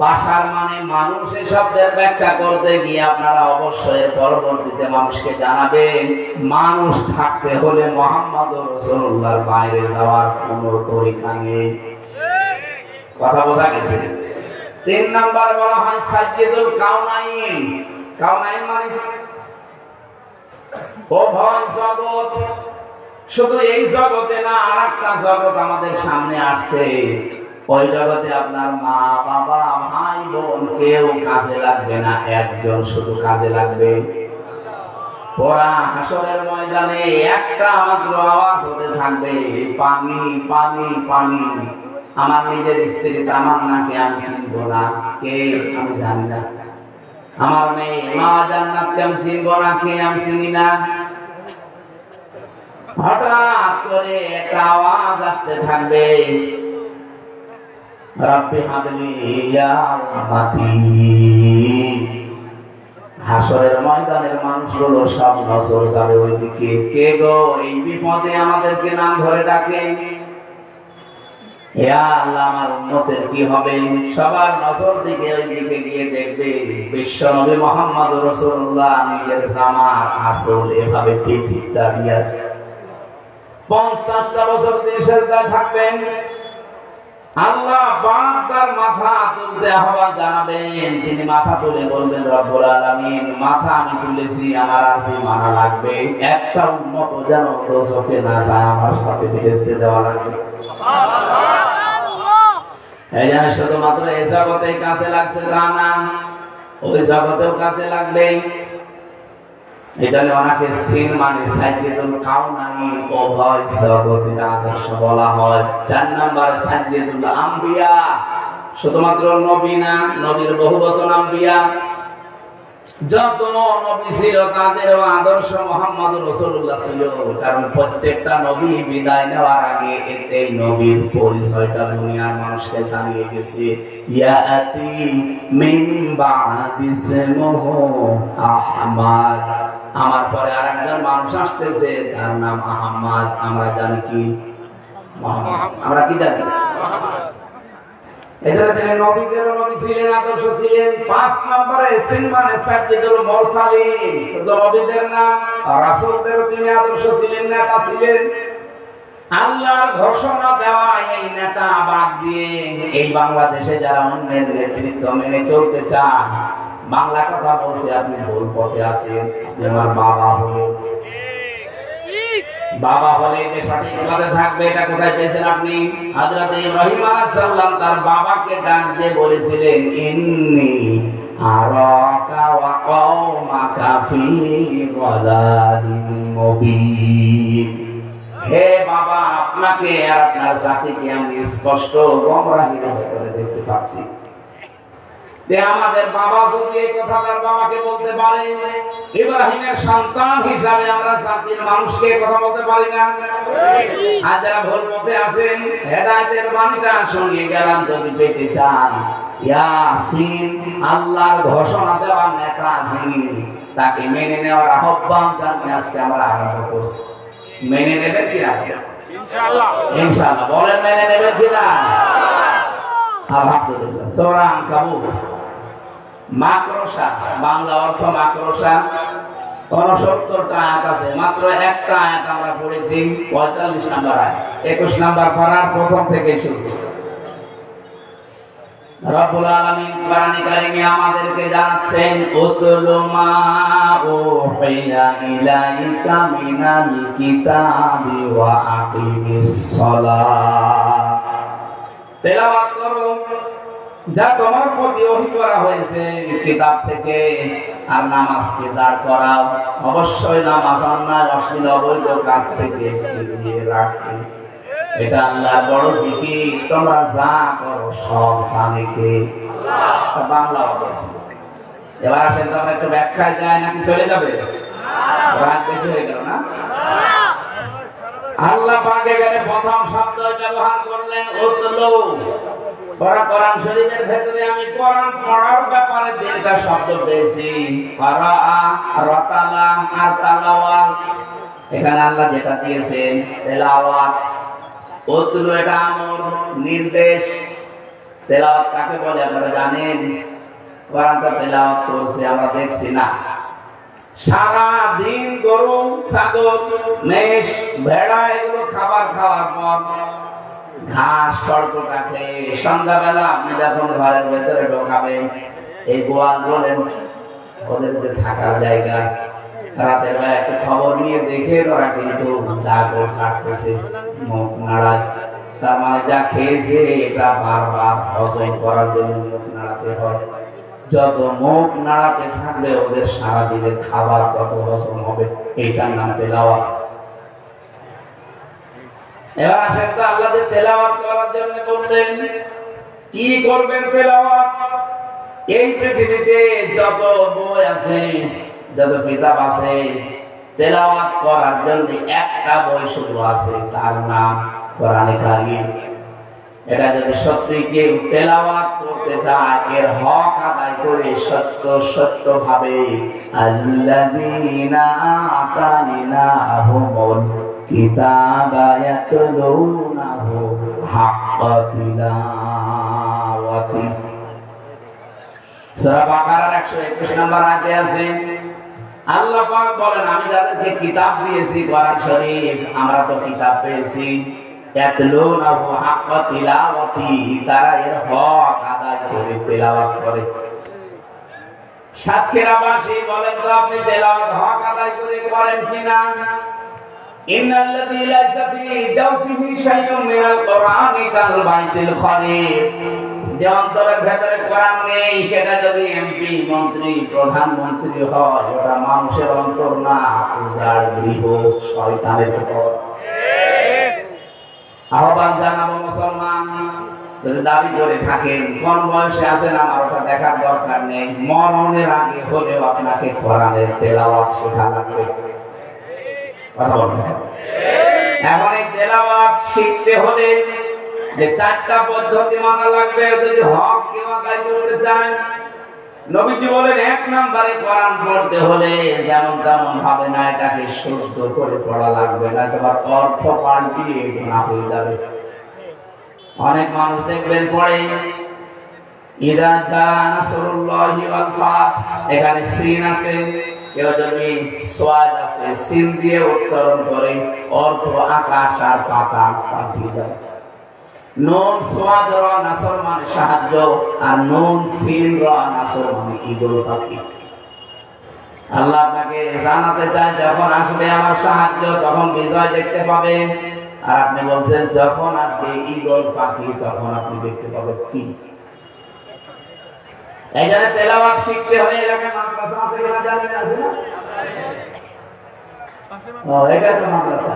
বাশার মানে মানুষ, এই শব্দের ব্যাখ্যা করতে গিয়ে আপনারা অবশ্যই পরবর্তীতে মানুষকে জানাবেন, মানুষ থাকতে হলে মুহাম্মদুর রাসূলুল্লাহর বাইরে যাওয়ার কোনো তরিকা নেই। কথা বোঝা গেছে? 3 নাম্বার বলা হয় সাইয়্যিদুল কাউনাইন। কাউনাইন মানে উভয় জগৎ। শুধু এই জগতে না, আরেকটা জগৎ আমাদের সামনে আসছে। ওই জগতে আপনার মা, বাবা, ভাই, বোন কেউ কাজে লাগবে না, একজন শুধু কাজে লাগবে। পোড়া হাসরের ময়দানে একটা মাত্র আওয়াজ হতে থাকবে, পানি, পানি, পানি। আমার নিজের স্ত্রী তামান্নাকে আমি চিনব না, কে আমি জানি না। আমার মেয়ে মা জান্নাতকে আমি চিনব না, কে আমি চিনি না। হঠাৎ করে একটা আওয়াজ আসতে থাকবে, রাব্বি হাবলি ইয়া উম্মতি। হাসরের ময়দানের মানুষগুলো সব নজর যাবে ওইদিকে, কে গো এই বিপদে আমাদেরকে নাম ধরে ডাকে। ইয়া আল্লাহ, আমার উম্মতের কি হবে? সবার নজর দিকে ওইদিকে গিয়ে দেখবে বিশ্ব নবী মুহাম্মদ রাসূলুল্লাহ নিজের জামার আসল এভাবে ঠিক দাঁড়িয়ে আছে। 50টা বছর তিনি সেজদায় থাকবেন। আল্লাহ পাক তার মাথা তুলতে আহ্বান জানাবেন, তিনি মাথা তুলে বলবেন, রব্বুল আলামিন, মাথা আমি তুলেছি, আমার আরজি মানা লাগবে। একটা উম্মত যেন দোজখে না যায়, আমার সাথে ভেস্তে দেওয়া লাগবে। এই জন্য শুধুমাত্র এই জগতে কাছে লাগছে তা না, ওই জগতেও কাছে লাগবে। এখানে ওনাকে সিন মানে সাইয়্যিদুল কাউনাইন, উভয় জগতের আদর্শ বলা হয়। 4 নাম্বার সাইয়্যিদুল আম্বিয়া, শুধুমাত্র নবী না, নবীর বহু বচন আম্বিয়া। যত নবী ছিল তাদেরও আদর্শ মুহাম্মদুর রাসূলুল্লাহ ছিল, কারণ প্রত্যেকটা নবী বিদায় নেওয়ার আগে এই নবীর পরিচয়টা দুনিয়ার মানুষকে জানিয়ে গেছে। ইয়াতি মিন বাদি ইসমুহু আহমদ, আমার পরে আরেকজন মানুষ আসতেছে, তার নাম আহমদ। আমরা জানি কি মুহাম্মদ, আমরা কি জানি? এখানে তিনি নবীদের নবী ছিলেন, আদর্শ ছিলেন। 5 নম্বরে সিন মানে সাইয়্যিদুল মুরসালিন, শুধু নবীদের না, রাসূলদের তিনি আদর্শ ছিলেন, নেতা ছিলেন। আল্লাহর ঘোষণা দেওয়া এই নেতা বাদ দিয়ে এই বাংলাদেশে যারা অন্যের নেতৃত্ব মেনে চলতে চান, বাংলা কথা বলছে, আপনি ভুল পথে আছেন। আপনি আমার বাবা হলে যে সঠিক পথে থাকবে, এটা কোথায় পেয়েছেন আপনি? হযরত ইব্রাহিম আলাইহিস সালাম তার বাবাকে ডাক দিয়ে বলেছিলেন, ইন্নী আরাকা ওয়া কওমাকা ফি যালালিন মুবিন। হে বাবা, আপনাকে আর আপনার জাতিকে আমি স্পষ্ট গোমরাহির ভেতরে দেখতে পাচ্ছি। আমাদের বাবা যদি এই কথা তার বাবাকে বলতে পারে, ইব্রাহিমের সন্তান হিসাবে আমরা জাতির মানুষকে কথা বলতে পারি না? আর যারা ভুল পথে আছেন, হেদায়েতের বাণীটা শুনিয়ে গেলাম, যদি পেতে চান ইয়াসিন আল্লাহর ঘোষণা দেওয়া নেতা যিনি, তাকে মেনে নেওয়ার আহ্বান জানিয়ে আজকে আমরা আরম্ভ করছি। মেনে নেবেন কিনা? ইনশাআল্লাহ। ইনশাআল্লাহ বলেন, মেনে নেবেন কিনা? আলহামদুলিল্লাহ। সূরা আনকাবুত মাকড়সা, বাংলা অর্থ মাকড়সা, 69টা আয়াত আছে, মাত্র একটা আয়াত আমরা পড়েছি, 45 নম্বর আয়াত। 21 নম্বর পারার প্রথম থেকে শুরু। রব্বুল আলামিন কোরআনে কারিমে আমাদেরকে জানাচ্ছেন, উতলু মা উহিয়া ইলাইকা মিনাল কিতাবি ওয়া আকিমিস সালাহ। তেলাওয়াত করো যা তোমার প্রতি ওহী করা হয়েছে কিতাব থেকে, আর নামাজকে দাঁড় করাও। অবশ্যই নামাজ অন্যায় অশ্লীল অবৈধ কাজ থেকে ফিরিয়ে রাখবে। এটা আল্লাহর বড় জিকির, তোমরা যা করো সব জানে কে? আল্লাহ। বাংলা অবশ্য। এবার আসেন তো আমরা একটু ব্যাখ্যায় যাই, নাকি চলে যাবে? রাত বেশি হয়ে গেল না? আল্লাহ পাক এখানে প্রথম শব্দ ব্যবহার করলেন উতলু। কোরআন শরীফের ভেতরে আমি কোরআন পড়ার ব্যাপারে তিনটা শব্দ পেয়েছি, করা, রাতালা আর তালাওয়াত। এখানে আল্লাহ যেটা দিয়েছেন তেলাওয়াত। উতলু এটা আমর, নির্দেশ। তেলাওয়াত কাকে বলে আপনারা জানেন? কোরআনটা তেলাওয়াত করছে আমরা দেখছি না। সারা দিন গরু, ছাগল, মেষ, ভেড়া এগুলো খাবার খাওয়ার পর ঘাস খড়কুটা খেয়ে সন্ধ্যাবেলা আপনি যখন ঘরের ভেতরে ঢোকাবেন, এই গোয়াল বলেন ওদের যে থাকার জায়গা, রাতের বেলা একটু খবর নিয়ে দেখে ওরা কিন্তু জাগর কাটতেছে, মুখ নাড়ায়। তার মানে যা খেয়েছে এটা বারবার হজম করার জন্য মুখ নাড়াতে হয়। যত মুখ নাড়াতে থাকলে ওদের সারাদিনের খাবার কত হজম হবে, এইটার নাম তেলাওয়াত। এবার আসেন তো আল্লাহ যে তেলাওয়াত করার জন্য বললেন, কি করবেন তেলাওয়াত? এই পৃথিবীতে যত বই আছে, যত কিতাব আছে, তেলাওয়াত করার জন্য একটা বই শুধু আছে, তার নাম কোরআনে কারীম। এটা যদি সত্যি কেউ তেলাওয়াত করতে চায়, এর হক আদায় করে সত্য ভাবে, আল্লাযীনা আতাইনাহুমুল কিতাবা ইয়াতলুনাহু হাক্কা তিলাওয়াতি। সূরা বাকারার 121 নম্বর আয়াতে আছে, আল্লাহ পাক বলেন, আমি যাদেরকে কিতাব দিয়েছি কোরআন শরীফ, আমরা তো কিতাব পেয়েছি, ইয়াতলুনাহু হাক্কা তিলাওয়াতি, তারা এর হক আদায় করে তেলাওয়াত করে। সাতক্ষীরাবাসী বলেন তো আপনি তেলাওয়াত হক আদায় করে করেন কিনা? ইন্নাল্লাযী লাইসা ফী জাওফিহি শাইউন মিনাল কোরআনি কাল বাইতিল খরিব। যে অন্তরের ভেতরে কোরআন নেই, সেটা যদি এমপি, মন্ত্রী, প্রধানমন্ত্রী হয়, ওটা মানুষের অন্তর না, পূজার গৃহ, শয়তানের ঘর। আহ্বান জানাবো মুসলমান, যদি দাবি করে থাকেন কোন বয়সে আছেন আমার ওটা দেখার দরকার নেই, মরণের আগে হলেও আপনাকে কোরআনের তেলাওয়াত শেখা লাগবে। কথা বলবেন? এখন এই তেলাওয়াত শিখতে হলে যে 4টা পদ্ধতি মানা লাগবে যদি হক কেউ আদায় করতে চান। নবীজি বলেন, 1 নম্বরে কোরআন পড়তে হলে যেমন তেমন ভাবে না, এটাকে শুদ্ধ করে পড়া লাগবে, না তোমার অর্থ পাল্টিয়ে গুনাহ হয়ে যাবে। অনেক মানুষ দেখবেন পড়ে ইদা জা নাসরুল্লাহি ওয়াল ফাত, এখানে সিন আছে, কেউ যদি সোয়াদ আছে সিন দিয়ে উচ্চারণ করে, অর্থ আকাশ আর পাতাল পাল্টিয়ে যাবে। নুন সোয়াদ র নাসর মানে সাহায্য, আর নুন সিন র নাসর মানে ঈগল পাখি। আল্লাহ আপনাকে জানাতে চায়, যখন আসবে আমার সাহায্য তখন বিজয় দেখতে পাবেন, আর আপনি বলছেন যখন আসবে ঈগল পাখি তখন আপনি দেখতে পাবেন কি? এই জন্য তেলাওয়াত শিখতে হবে। এলাকায় মাদ্রাসা আছে কিনা জানেন? আছে না? এটা তো মাদ্রাসা।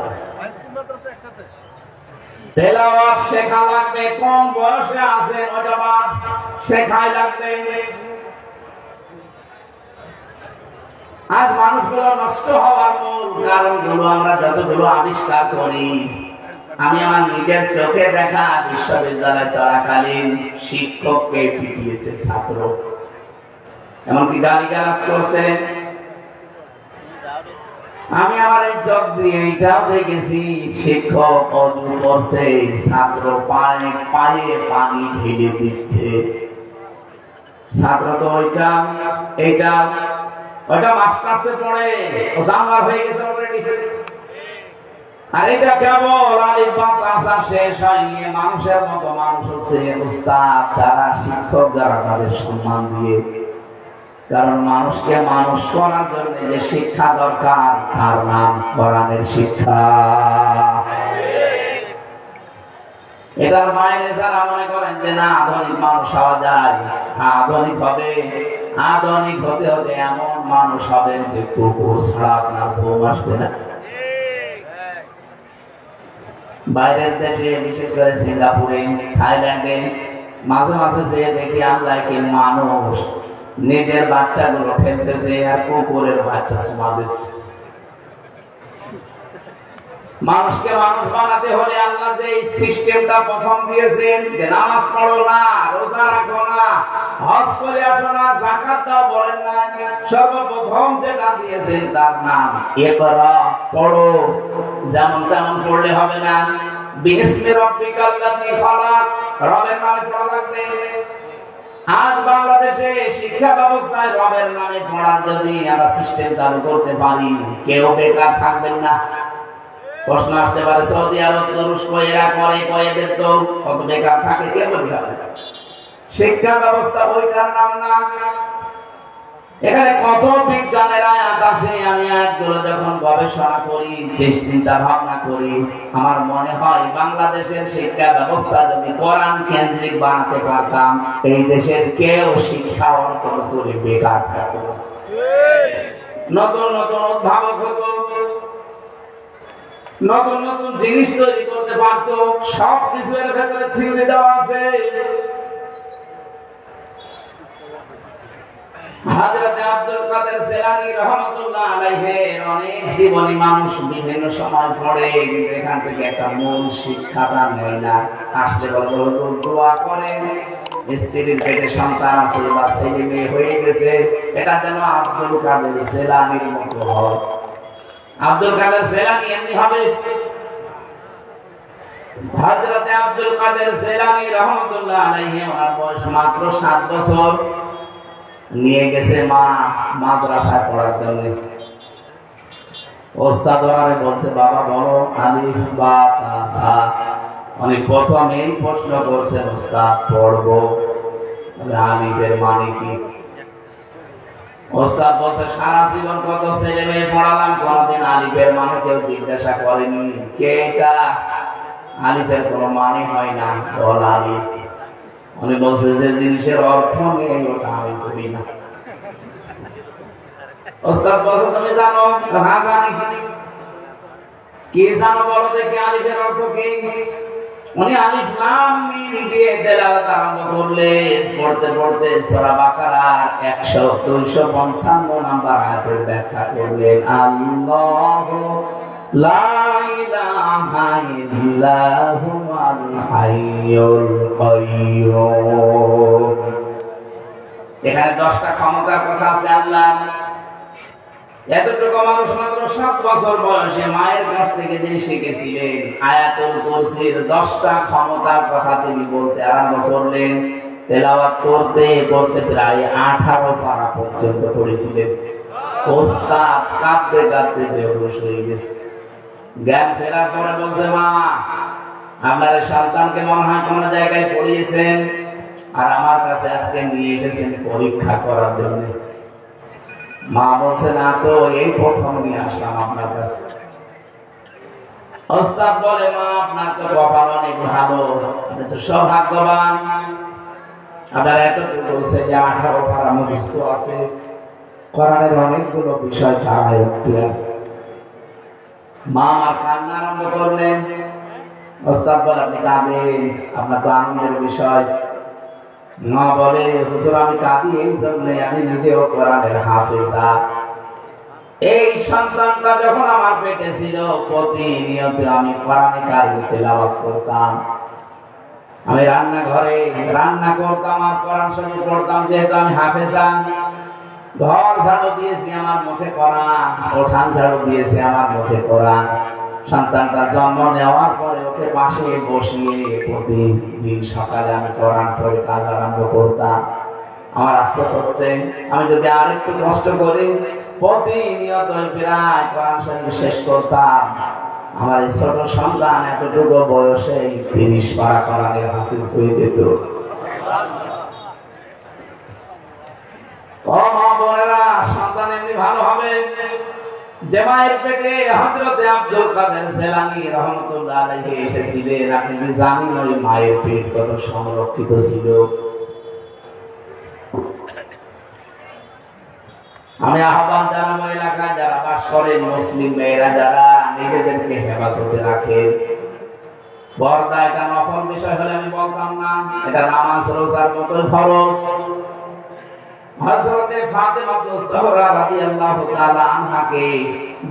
তেলাওয়াত শেখা লাগবে, কোন বয়সে আছে ওটা বাদ, শেখাই লাগবে। আজ মানুষগুলো নষ্ট হওয়ার মূল কারণগুলো আমরা যতগুলো আবিষ্কার করি, আমি আমার নিজের চোখে দেখা বিশ্ববিদ্যালয় চলাকালীন শিক্ষককে পিটিয়েছে ছাত্র, এমনকি গালিগালাজ করছে। আমি আমার এই চোখ দিয়ে এইটাও দেখেছি, শিক্ষক অজু করছে, ছাত্র পায়ে পায়ে পানি ঢেলে দিচ্ছে। ছাত্র তো ওইটা এইটা ওইটা মাস্টার্সে পড়ে, ও জানলা হয়ে গেছে অলরেডি। আর এটা কেবল আলিফ বা তাসা শেষ হয়নি, মানুষের মতো মানুষ হচ্ছে উস্তাদ যারা, শিক্ষক যারা, তাদের সম্মান দিয়ে। কারণ মানুষকে মানুষ করার জন্য যে শিক্ষা দরকার, তার নাম কোরআনের শিক্ষা। এটার বাইরে যারা মনে করেন যে না আধুনিক মানুষ হওয়া যায়, আধুনিক হবে, আধুনিক হতে হতে এমন মানুষ হবেন যে কুকুর ছাড়া আপনার ঘুম আসবে না। বাইরের দেশে বিশেষ করে সিঙ্গাপুরে, থাইল্যান্ডে মাঝে মাঝে যে দেখি আমরা কি মানুষ নিজের বাচ্চাগুলো ঠেলতেছে আর কুকুরের বাচ্চা শোনা দিচ্ছে। মানুষকে মানুষ বানাতে হলে আল্লাহ যে সিস্টেমটা প্রথম দিয়েছেন যে নামাজ পড়ো না, রোজা রাখো না, হজ করে আসো না, যাকাত দাও বলেন না, সর্বপ্রথম যেটা দিয়েছেন তার নাম ইকরা, পড়ো। যেমন তেমন পড়লে হবে না, বিসমি রাব্বিকাল্লাযী খালাক, রবের নামে পড়া লাগবে। আজ বাংলাদেশে শিক্ষা ব্যবস্থায় রবের নামে পড়ার যদি আমরা সিস্টেম চালু করতে পারি, কেউ বেকার থাকবেন না। প্রশ্ন আসতে পারে সৌদি আরব, তুরস্ক এরা করে, এদের তো কত বেকার থাকে, কে বোঝাবে? শিক্ষা ব্যবস্থা ওইটার নাম না। এখানে কত বিজ্ঞানের আয়াত আছে, আমি আয়াতগুলো যখন গবেষণা করি, চিন্তা ভাবনা করি, আমার মনে হয় বাংলাদেশের শিক্ষা ব্যবস্থা যদি কোরআন কেন্দ্রিক বানাতে পারতাম, এই দেশের কেউ শিক্ষা অর্জন করে বেকার থাকতো। নতুন নতুন উদ্ভাবক হতো, নতুন নতুন জিনিস তৈরি করতে পারতো। সবকিছু এর ভেতরে থিওরি দেওয়া আছে। হযরত আব্দুল কাদের জিলানী রাহমাতুল্লাহ আলাইহির অনেক জীবনী মানুষ বিভিন্ন সময় পড়ে, কিন্তু এখান থেকে একটা মূল শিক্ষাটা নেয় না। আসলে বলে দোয়া করেন স্ত্রীর পেটে সন্তান আছে বা ছেলে মেয়ে হয়ে গেছে, এটা যেন আব্দুল কাদের জিলানীর মতো হয়। আব্দুল কাদের জিলানী এমনি হবে? হযরত আব্দুল কাদের জিলানী রাহমাতুল্লাহ আলাইহি, ওনার বয়স মাত্র 7 বছর, নিয়ে গেছে মা মাদ্রাসায় পড়ার জন্য। ওস্তাদ ওনারে বলছে, বাবা বলো আলিফ বা তা সা। উনি প্রথমেই প্রশ্ন করছেন, ওস্তাদ পড়বো, আলিফের মানে কি? ওস্তাদ বলছে, সারা জীবন কত ছেলে মেয়ে পড়ালাম, কোনদিন আলিফের মানে কেউ জিজ্ঞাসা করেনি। কে এটা? আলিফের কোনো মানে হয় না, বল আলিফ। উনি বলছে, যে জিনিসের অর্থ নেই ওটা আমি করি না। ওস্তাদ বলছে, তুমি জানো? না জানি। কি জানো বলো দেখি, আলিফের অর্থ কি? উনি আলিফ লাম মিম দিয়ে তেলাওয়াত আরম্ভ করলেন। পড়তে পড়তে সূরা বাকারার 255 নম্বর আয়াতের ব্যাখ্যা করলেন। আল্লাহু লা ইলাহা ইল্লাহু আল হাইয়ুল কাইয়্যুম। এখানে 10টা ক্ষমতার কথা আছে আল্লাহ। এতটুকু মানুষ মাত্র 7 বছর বয়সে মায়ের কাছ থেকে তিনি শিখেছিলেন। আয়াতুল কুরসির 10টা ক্ষমতার কথা তিনি বলতে আরম্ভ করলেন। তেলাওয়াত করতে করতে প্রায় 18 পারা পর্যন্ত পড়েছিলেন। ওস্তাদ কাঁদতে কাঁদতে বেহুশ হয়ে গেছে। জ্ঞান ফেরার পরে বলছে, মা আপনার সন্তানকে মনে হয় কোন জায়গায় পড়িয়েছেন, আর আমার কাছে আজকে নিয়ে এসেছেন পরীক্ষা করার জন্য। মা বলছে, না তো, এই প্রথম নিয়ে আসলাম আপনার কাছে। ওস্তাদ বলে, মা আপনার তো কপাল অনেক ভালো, আপনি তো সৌভাগ্যবান, আপনার এতটুকু বলছে যে 18 পারা মুখস্থ আছে, কোরআনের অনেকগুলো বিষয় তার আয়ত্তে আছে। মা আমার কান্না আরম্ভ করলেন। ওস্তাদ বলে, আপনি কাঁদেন, আপনার তো আনন্দের বিষয়। মা বলে, হুজুর আমি কাঁদি এই জন্য, আমি নিজেও কোরআনের হাফেজা। এই সন্তানটা যখন আমার পেটে ছিল, প্রতিনিয়ত আমি কোরআনে কারিম তেলাওয়াত করতাম। আমি রান্নাঘরে রান্না করতাম আর কোরআন শরীফ পড়তাম, যেহেতু আমি হাফেজা। ঘর ঝাড়ু দিয়েছি, আমার মুখে কোরআন। উঠান ঝাড়ু দিয়েছি, আমার মুখে কোরআন। সন্তানটা জন্ম নেওয়ার পরে ওকে পাশে বসিয়ে প্রতিদিন সকালে আমি কোরআন পড়ে কাজ আরম্ভ করতাম। আমার আফসোস হচ্ছে, আমি যদি আর একটু কষ্ট করি, প্রতিনিয়ত প্রায় কোরআন শরীফ শেষ করতাম। আমার এই ছোট সন্তান এতটুকু বয়সে 30 পারা কোরআনের হাফিজ হয়ে যেত। ও মা বোনেরা, সন্তান এমনি ভালো হবে যে মায়ের পেটে হযরতে আব্দুল কাদের জিলানী রাহমাতুল্লাহ আলাইহি এসেছিলেন। আপনি কি জানেন ওই মায়ের পেট কত সংরক্ষিত ছিল? আমি আহ্বান জানাবো, এলাকায় যারা বাস করেন, মুসলিম মেয়েরা যারা নিজেদেরকে হেফাজতে রাখে, পর্দা এটা নফল বিষয় হলে আমি বলতাম না, এটা নামাজ রোজার মতো ফরজ। হযরতে ফাতেমা জোহরা রাদিয়াল্লাহু তাআলা আনহাকে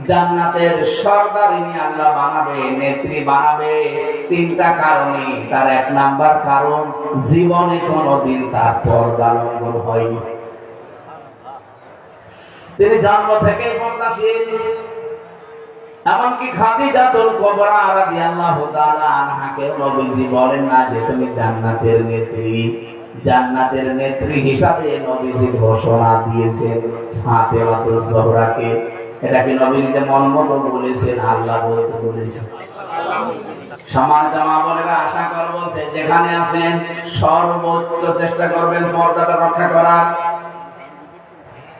জান্নাতের সরদারিনী আল্লাহ বানাবে, নেত্রী বানাবে 3টা কারণে। তার 1 নাম্বার কারণ, জীবনে কোনোদিন তার পর্দা লঙ্ঘন হয়নি। তিনি জন্ম থেকেই পর্দাশীল। এমনকি খাদিজাতুল কুবরা রাদিয়াল্লাহু তাআলা আনহাকে নবীজি বলেন না যে তুমি জান্নাতের নেত্রী। জান্নাতের নেত্রী হিসাবে নবীজি ঘোষণা দিয়েছেন ফাতেমা জোহরাকে। এটা কি নবীজি মন মতো বলেছেন, আল্লাহ বলতে বলেছেন? সম্মানিত মা বোনেরা, আশা করব যে যেখানে আছেন সর্বোচ্চ চেষ্টা করবেন পর্দাটা রক্ষা করার।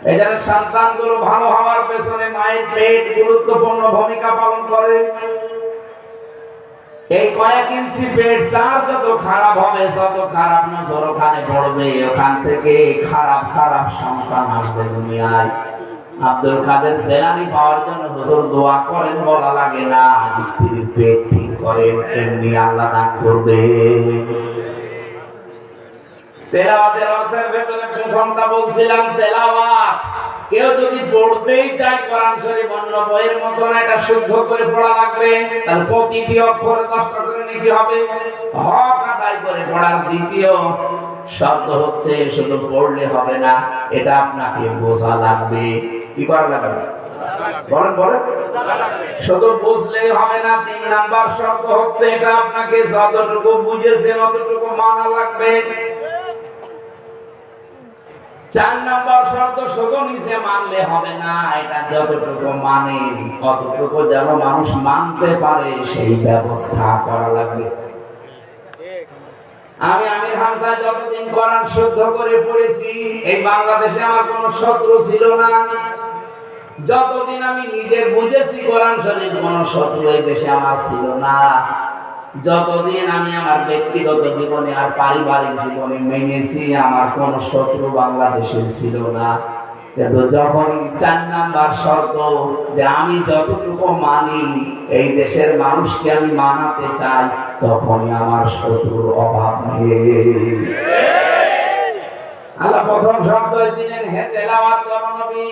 এই জন্য সন্তানগুলো ভালো হওয়ার পেছনে মায়ের পেট গুরুত্বপূর্ণ ভূমিকা পালন করে। এই কয়েক ইঞ্চি পেট যার যত খারাপ হবে, যত খারাপ নজর ওখানে পড়বে, ওখান থেকে খারাপ খারাপ সন্তান আসবে দুনিয়ায়। আব্দুল কাদের জিলানী পাওয়ার জন্য হুজুর দোয়া করেন, বলা লাগে না। স্ত্রীর পেট ঠিক করেন, এমনি আল্লাহ দান করবে। তেলাওয়াতের অর্থের ভেতরে প্রথমটা বলছিলাম তেলাওয়াত। কেউ যদি পড়তেই চায় কোরআন শরীফ অন্য বইয়ের মতো না, এটা শুদ্ধ করে পড়া লাগবে। তার প্রতিটি অক্ষরে 10টা করে নেকি হবে। হক আদায় করে পড়ার দ্বিতীয় শব্দ হচ্ছে, শুধু পড়লে হবে না, এটা আপনাকে বোঝা লাগবে। কি করা লাগবে? বলেন বলেন। শুধু বুঝলেই হবে না। 3 নাম্বার শব্দ হচ্ছে, এটা আপনাকে যতটুকু বুঝেছেন ততটুকু মানা লাগবে। 4 নাম্বার শব্দ, শুধু নিচে মানলে হবে না, এটা যতটুকু মানে ততটুকু যেন মানুষ মানতে পারে সেই ব্যবস্থা করা লাগবে। আমি আমির হামজা যতদিন কোরআন শুদ্ধ করে পড়েছি, এই বাংলাদেশে আমার কোনো শত্রু ছিল না। যতদিন আমি নিজে বুঝেছি কোরআন শরীফ, কোনো শত্রু এই দেশে আমার ছিল না। যতদিন আমি আমার ব্যক্তিগত জীবনে আর পারিবারিক জীবনে মেনেছি, আমার কোন শত্রু বাংলাদেশে ছিল না। কিন্তু যখন 4 নাম্বার শর্ত, যে আমি যতটুকু মানি এই দেশের মানুষকে আমি মানাতে চাই, তখনই আমার শত্রুর অভাব নেই। আল্লাহ প্রথম শব্দ দিলেন, হে তেলাওয়াত করো নবী,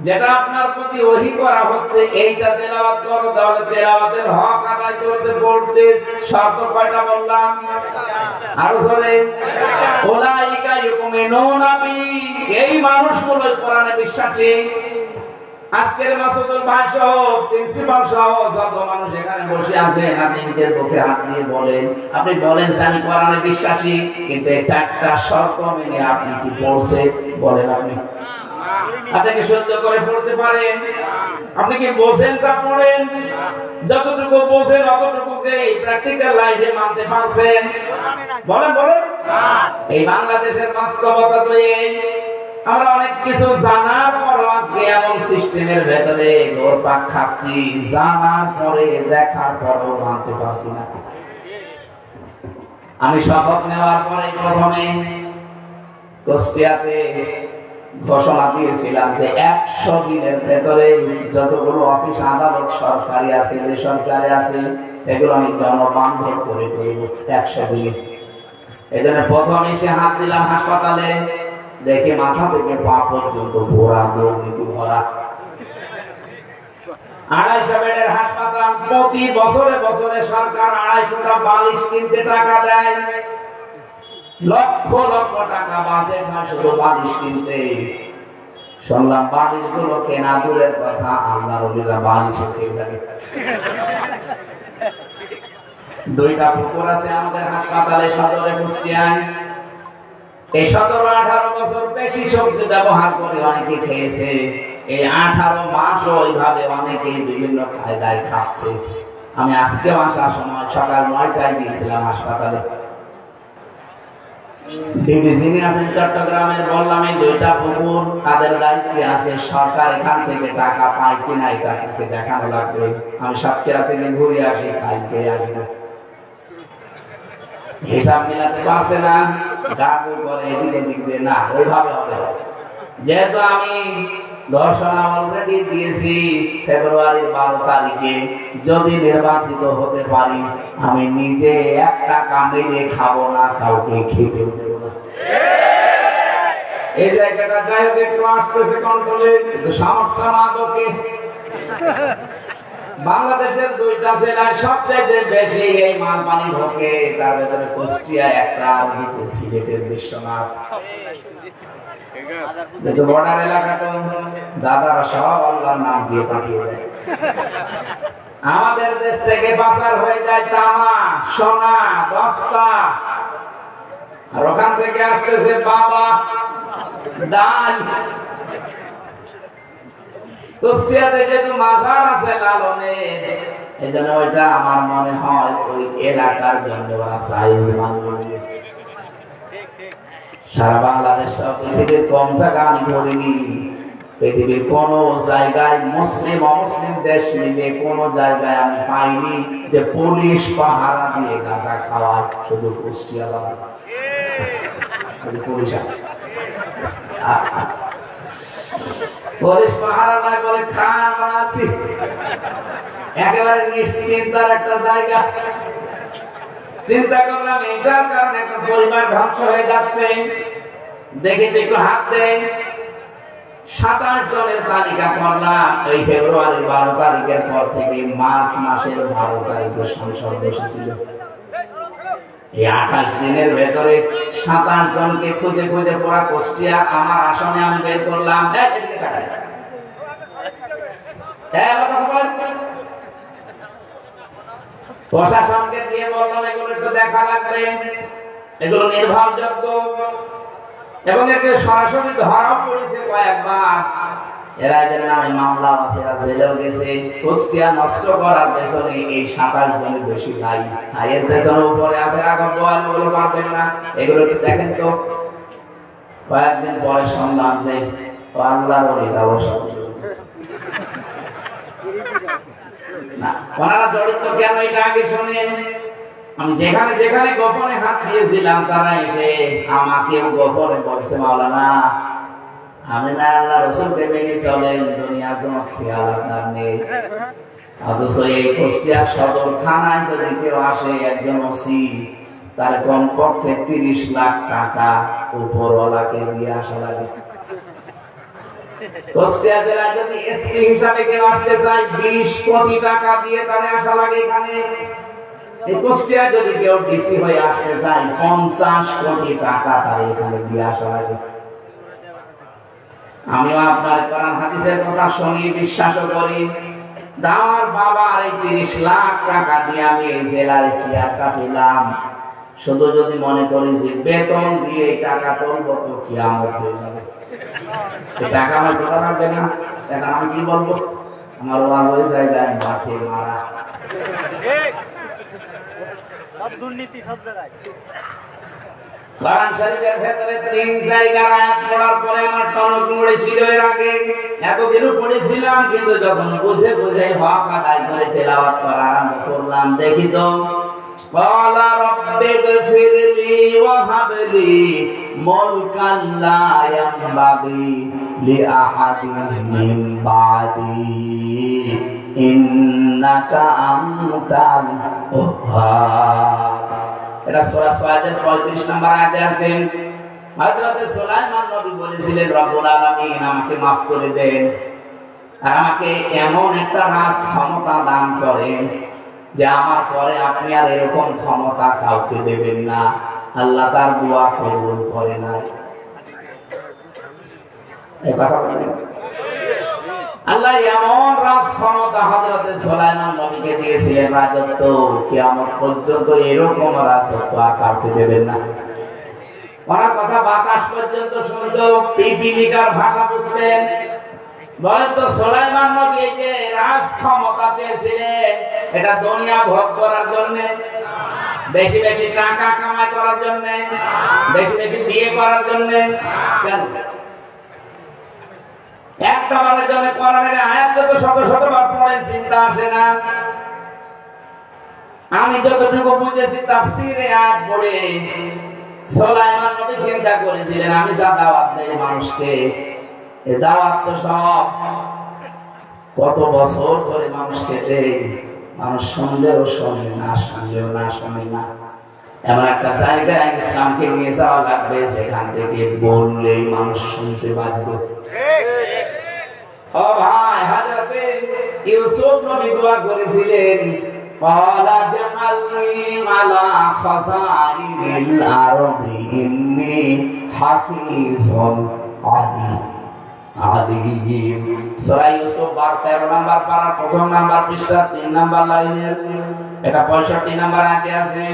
যেটা আপনার প্রতি ওহী করা হচ্ছে এইটা তেলাওয়াত করো। তাহলে তেলাওয়াতের হক আদায় করতে পড়তে শর্ত কয়টা বললাম? আরো ধরে, উলাইকা ইউমিনুনা বি, এই মানুষগুলো কোরআনে বিশ্বাসী। আজকের মাসুদুল ভাই সহ, প্রিন্সিপাল সহ যত মানুষ এখানে বসে আছেন, আপনি নিজের মুখে হাত দিয়ে বলেন, আপনি বলেন যে আমি কোরআনে বিশ্বাসী, কিন্তু এই 4টা শর্ত মেনে আপনি কি পড়ছে বলেন? আপনি কি সহ্য করে পড়তে পারেন? আপনি কি বোঝেন তা পড়েন? যতটুকু বোঝেন অতটুকুকে প্র্যাকটিক্যাল লাইফে মানতে পারছেন? বলেন বলেন। এই বাংলাদেশের বাস্তবতা তো এই, আমরা অনেক কিছু জানার পর আজকে এমন সিস্টেমের ভেতরে ঘোরপাক খাচ্ছি, জানার পরে দেখার পরেও মানতে পারছি না। আমি শপথ নেওয়ার পরে প্রথমে কুষ্টিয়াতে ঘোষণা দিয়েছিলাম যে 100 দিনের ভেতরে যতগুলো অফিস আদালত সরকারি আছে বেসরকারি আছে এগুলো আমি জনবান্ধব করে দেব 100 দিনে। এই জন্য প্রথম এসে হাত দিলাম হাসপাতালে, দেখে মাথা থেকে পা পর্যন্ত ভরা দুর্নীতি ভরা। 250 বেডের হাসপাতাল, প্রতি বছরে বছরে সরকার 250টা বালিশ কিনতে টাকা দেয়, লক্ষ লক্ষ টাকা বাজেট হয় শুধু বালিশ কিনতে। শুনলাম বালিশ গুলো কেনা দূরের কথা, আল্লাহর ওলিরা বালিশ খেয়ে থাকে। 2টা পুকুর আছে আমাদের হাসপাতালে সদরে কুষ্টিয়ায়। এই 17-18 বছর বেশি সবজি ব্যবহার করে অনেকে খেয়েছে। এই 18 মাসও ওইভাবে অনেকে বিভিন্ন কায়দায় খাচ্ছে। আমি আজকেও আসার সময় সকাল 9টায় গিয়েছিলাম হাসপাতালে। ডিবিসিনি আছেন চট্টগ্রামের, বললাম এই 2টা পুকুর তাদের দায়িত্বে আছে, সরকার এখান থেকে টাকা পায় কিনা এটা থেকে দেখানো লাগবে। আমি সাতক্ষীরা থেকে ঘুরে আসি, কালকে আসবো। হিসাব মিলাতে পারছে না, গাড়ি করে এদিক ওদিক দিয়ে না, ওইভাবে হবে। যেহেতু আমি ঘোষণা অলরেডি দিয়েছি ফেব্রুয়ারির 12 তারিখে, যদি নির্বাচিত হতে পারি আমি নিজে 1 টাকা মেরে খাবো না, কাউকে খেতে দেবো না। এই জায়গাটা যাই হোক একটু আসতেছে কন্ট্রোলে, কিন্তু সমস্যা না তোকে। বাংলাদেশের 2টা জেলায় সবচেয়ে বেশি এই মাল পানি ঢোকে, তার ভেতরে কুষ্টিয়া একটা, আর সিলেটের বিশ্বনাথ। কিন্তু বর্ডার এলাকা তো দাদারা সব আল্লাহর নাম দিয়ে পাঠিয়ে দেয়। আমাদের দেশ থেকে পাচার হয়ে যায় তামা, সোনা, দস্তা, আর ওখান থেকে আসতেছে বাবা, ডাল। কুষ্টিয়াতে যেহেতু মাজার আছে লালনের, এই জন্য ওইটা আমার মনে হয় ওই এলাকার জন্য সাইজ বানিয়ে। সারা বাংলাদেশ সব পৃথিবীর কম জায়গা আমি করিনি। পৃথিবীর কোন জায়গায় মুসলিম অমুসলিম দেশ মিলে কোন জায়গায় আমি পাইনি যে পুলিশ পাহারা দিয়ে গাঁজা খাওয়ায়, শুধু কুষ্টিয়া পুলিশ আছে। পুলিশ পাহারা নয় বলে খান আছি, একেবারে নিশ্চিন্তার একটা জায়গা। চিন্তা করলাম এটার কারণে একটা পরিবার ধ্বংস হয়ে যাচ্ছে, দেখে তো একটু হাত দেন। 27 জনের তালিকা করলাম। এই ফেব্রুয়ারির 12 তারিখের পর থেকে মার্চ মাসের 12 তারিখে সংসদ বসেছিল। এই 28 দিনের ভেতরে 27 জনকে খুঁজে খুঁজে পড়া কুষ্টিয়া আমার আসনে আমি বের করলাম। প্রশাসনকে দিয়ে বললাম এগুলো একটু দেখা লাগবে, এগুলো নির্ভরযোগ্য, এবং একে সরাসরি ধরা পড়েছে কয়েকবার। এরা এদের নামে মামলা আছে, এরা জেলেও গেছে। কুষ্টিয়া নষ্ট করার পেছনে এই 27 জনের বেশি দায়ী। এর পেছনে উপরে আছে রাখব, এগুলো পারবেন না, এগুলো একটু দেখেন তো। কয়েকদিন পরে শুনলাম যে আল্লাহর ওলিরা না, ওনারা জড়িত কেন এটা আগে শোনেন। আমি যেখানে যেখানে গোপনে হাত দিয়েছিলাম তারা এসে আমাকেও গোপনে বলছে, মাওলানা আমি না আল্লাহ রসুলকে মেনে চলেন, দুনিয়ার কোনো খেয়াল আপনার নেই। অথচ এই কুষ্টিয়া সদর থানায় যদি কেউ আসে একজন ওসি, তার কমপক্ষে 30 লাখ টাকা উপরওয়ালাকে দিয়ে আসা লাগে। কুষ্টিয়া জেলায় যদি এসপি হিসাবে কেউ আসতে চায় 20 কোটি টাকা দিয়ে তারে আসা লাগে এখানে। এই কুষ্টিয়া যদি কেউ ডিসি হয়ে আসতে চায় 50 কোটি টাকা তার এখানে দিয়ে আসা লাগে। আমিও আপনার কোরআন হাদিসের কথা শুনি, বিশ্বাসও করি। আমার বাবার এই 30 লাখ টাকা দিয়ে আমি এই জেলার চেয়ারটা পেলাম। শুধু যদি মনে করি যে বেতন দিয়ে এই টাকা তুলবো তো কিয়ামত হয়ে যাবে। এই টাকা আমার তোলা লাগবে না, এখন আমি কি বলবো? আমার ওয়াজ হয়ে যায় মাঠে মারা। দুর্নীতি সব জায়গায়। কোরআন শরীফের ভেতরে 3 জায়গার আয়াত পড়ার পরে আমার টনক নড়েছিল। এর আগে এতদিনও পড়েছিলাম, কিন্তু যখন বুঝে বুঝে হক আদায় করে তেলাওয়াত করা আরম্ভ করলাম, দেখি তো قال رب اغفر لي وهب لي ملكا لا ينبغي لأحد من بعدي إنك أنت الوهاب। এটা সূরা সুআদের 35 নম্বর আয়াতে আছে। হযরত সুলাইমান নবী বলেছিলেন, রব্বুল আলামিন আমাকে maaf করে দেন আর আমাকে এমন একটা রাজ ক্ষমতা দান করেন যে আমার পরে আপনি আর এরকম ক্ষমতা কাউকে দেবেন না। আল্লাহ তার দোয়া কবুল করে না। এই কথা বলেন, আল্লাহ এমন রাজ ক্ষমতা হযরত সুলাইমান নবীকে দিয়েছিলেন, রাজত্ব কিয়ামত পর্যন্ত এরকম রাজত্ব আর কাউকে দেবেন না। ওনার কথা বাতাস পর্যন্ত শুনতো, পিপিলিকার ভাষা বুঝতেন। বলেন তো সুলাইমান নবী এই যে রাজ ক্ষমতা পেয়েছিলেন, এটা দুনিয়া ভোগ করার জন্য, বেশি বেশি টাকা কামাই করার জন্য, বেশি বেশি বিয়ে করার জন্য? কেন? একটা বারের জন্য কোরআনের আয়াত তো শত শতবার পড়েন, চিন্তা আসে না? আমি যতটুকু বুঝেছি তাফসীরে আয়াত পড়ে, সুলাইমান নবী চিন্তা করেছিলেন আমি যা দাওয়াত দেই মানুষকে, এই দাওয়াত তো সব কত বছর ধরে মানুষকে দেই, মানুষ শুনলেও শোনে না, শুনলেও না, শোনে না। এমন একটা জায়গায় ইসলামকে নিয়ে যাওয়া লাগবে যেখান থেকে বললেই মানুষ শুনতে বাধ্য। ও ভাই, হযরত ইউসুফ নবী দোয়া করেছিলেন, ক্বালা জাআলনি আলা খাসাইনিল আরদি ইন্নী হাফিজুন আলীম। সূরা ইউসুফ 13 নম্বর পারা 1 নম্বর পৃষ্ঠা 3 নম্বর লাইনের, এটা 65 নম্বর আয়াতে আছে।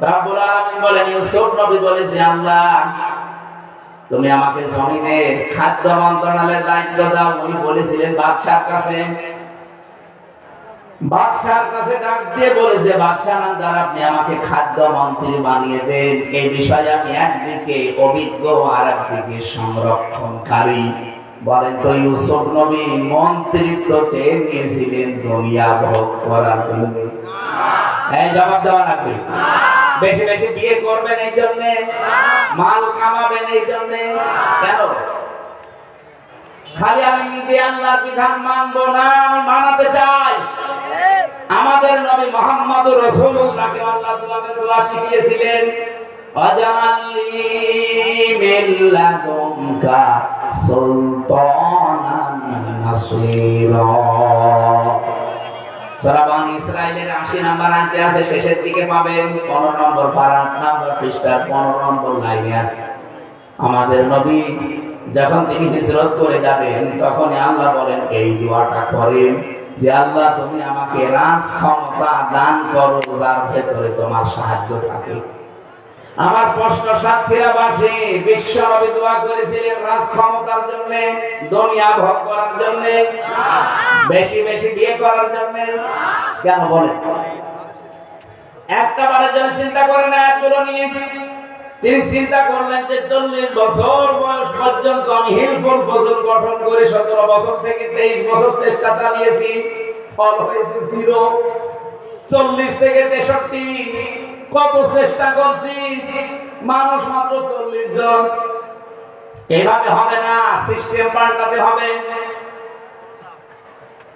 রব্বুল আলামিন বলেন, ইউসুফ নবী বলেছে, আল্লাহ তুমি আমাকে জমিনের খাদ্য মন্ত্রণালয়ের দায়িত্ব দাও। উনি বলেছিলেন বাদশার কাছে, বাদশার কাছে ডাক দিয়ে বলেছে, বাদশা নামদার আপনি আমাকে খাদ্য মন্ত্রী বানিয়ে দেন। এই বিষয়ে আমি একদিকে অভিজ্ঞ আর একদিকে সংরক্ষণকারী। বলেন তো ইউসুফ নবী মন্ত্রিত্ব চেয়ে নিয়েছিলেন দুনিয়া ভোগ করার জন্য? এই জবাব দেওয়া লাগবে। বেশি বেশি বিয়ে করবেন এই জন্য, মাল কামাবেন এই জন্য? কেন? খালি আমি নিজে আল্লাহর বিধান মানবো না, আমি মানাতে চাই। আমাদের নবী মুহাম্মদুর রাসূলুল্লাহকে আল্লাহ দোয়া শিখিয়েছিলেন, ওয়াজআলনি মিন লাদুনকা সুলতানান নাসীরা। সূরা বনী ইসরাঈলের 80 নম্বর আয়াতে আছে, শেষের দিকে পাবেন 15 নম্বর পারা 8 নম্বর পৃষ্ঠার 15 নম্বর লাইনে আছে। আমাদের নবী যখন তিনি হিজরত করে যাবেন, তখনই আল্লাহ বলেন এই দোয়াটা করেন যে আল্লাহ তুমি আমাকে রাজ ক্ষমতা দান করো যার ভেতরে তোমার সাহায্য থাকে। আমার প্রশ্ন সাতক্ষীরাবাসী, বিশ্ব নবী দোয়া করেছিলেন রাজ ক্ষমতার জন্য, দুনিয়া ভোগ করার জন্য, বেশি বেশি বিয়ে করার জন্য? কেন বলেন? একটা বারের জন্য চিন্তা করেন না এগুলো নিয়ে। তিনি চিন্তা করলেন যে 40 বছর বয়স পর্যন্ত আমি হিলফুল ফসল গঠন করে 17 বছর থেকে 23 বছর চেষ্টা চালিয়েছি, ফল হয়েছে 0। 40 থেকে 63 কত চেষ্টা করছি, মানুষ মাত্র 40 জন। এভাবে হবে না, সিস্টেম পাল্টাতে হবে।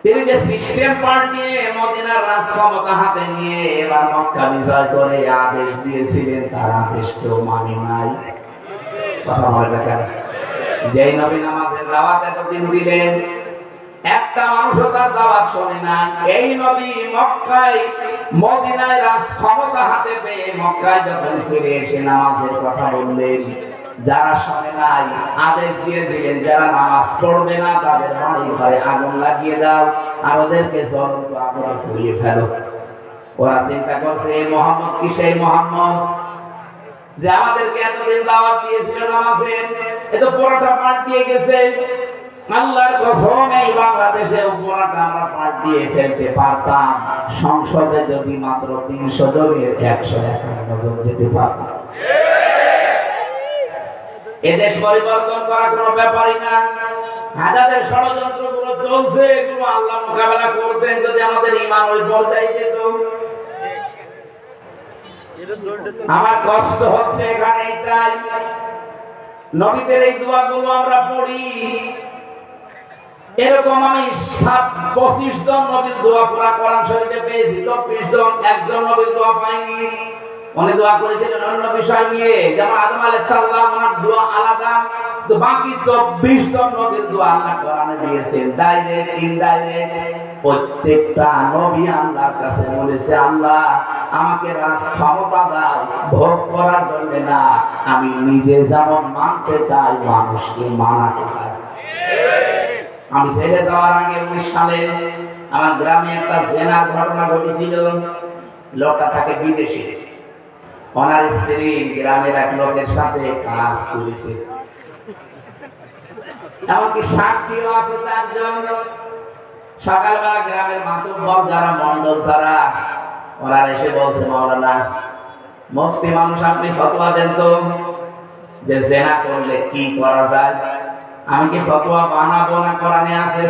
তিনি যে সিস্টেম পাল্টিয়ে মদিনার রাজ ক্ষমতা হাতে নিয়ে এবার মক্কা বিজয় করে আদেশ দিয়েছিলেন, তার আদেশ কেউ মানে নাই। কথা বলে দেখেন, যেই নবী নামাজের দাওয়াত এতদিন দিলেন, একটা মানুষও তার দাওয়াত শোনে না। এই নবী মক্কায় মদিনায় রাজ ক্ষমতা হাতে পেয়ে মক্কায় যখন ফিরে এসে নামাজের কথা বললেন, যারা শোনে নাই আদেশ দিয়েছিলেন যারা নামাজ পড়বে না তাদের বাড়ি ঘরে আগুন লাগিয়ে দাও আর ওদেরকে জ্বলন্ত আগুনে পুড়িয়ে ফেলো। ওরা চিন্তা করছে এই মুহাম্মদ কি সেই মুহাম্মদ যে আমাদেরকে এতদিন দাওয়াত দিয়েছিল নামাজের? এ তো পুরোটা পাল্টিয়ে গেছে। আল্লাহর কসম, এই বাংলাদেশে পুরোটা আমরা পাল্টিয়ে ফেলতে পারতাম, সংসদে যদি মাত্র 300 জনের 151 জন যেতে পারতাম। এদেশ পরিবর্তন করা কোনো ব্যাপারই না। হাজারের ষড়যন্ত্র গুলো চলছে, এগুলো আল্লাহ মোকাবেলা করবেন যদি আমাদের ঈমান ওই পর্যায়ে যেত। আমার কষ্ট হচ্ছে এখানে এটাই, নবীদের এই দোয়াগুলো আমরা পড়ি, এরকম আমি 25 জন নবীর দোয়া পুরা কোরআন শরীফে পেয়েছি, 24 জন একজন নবীর দোয়া পাইনি। উনি দোয়া করেছিলেন অন্য বিষয় নিয়ে, যেমন আদম আলাইহিস সালাম ওনার দোয়া আলাদা, তো বাকি 24 জন নবীর দোয়া আল্লাহ কোরআনে দিয়েছেন, ডাইরেক্ট ইনডাইরেক্ট। প্রত্যেকটা নবী আল্লাহর কাছে বলেছে, আল্লাহ আমাকে রাজ ক্ষমতা দাও ভোগ করার জন্য না, আমি নিজে যেমন মানতে চাই মানুষকে মানাতে চাই। আমি ছেড়ে যাওয়ার আগে 19 সালে আমার গ্রামে একটা জেনার ঘটনা ঘটেছিল। লোকটা থাকে বিদেশে, ওনার স্ত্রী গ্রামের এক লোকের সাথে কাজ করেছে, এমনকি সাক্ষীও আছে 4 জন। সকালবেলা গ্রামের মাতব্বর যারা, মন্ডল যারা, ওরা এসে বলছে, মাওলানা মুফতি মানুষ আপনি ফতোয়া দেন তো, যে জেনা করলে কি করা যায়। আমি কি ফতোয়া বানাবো না, কোরআনে আছে।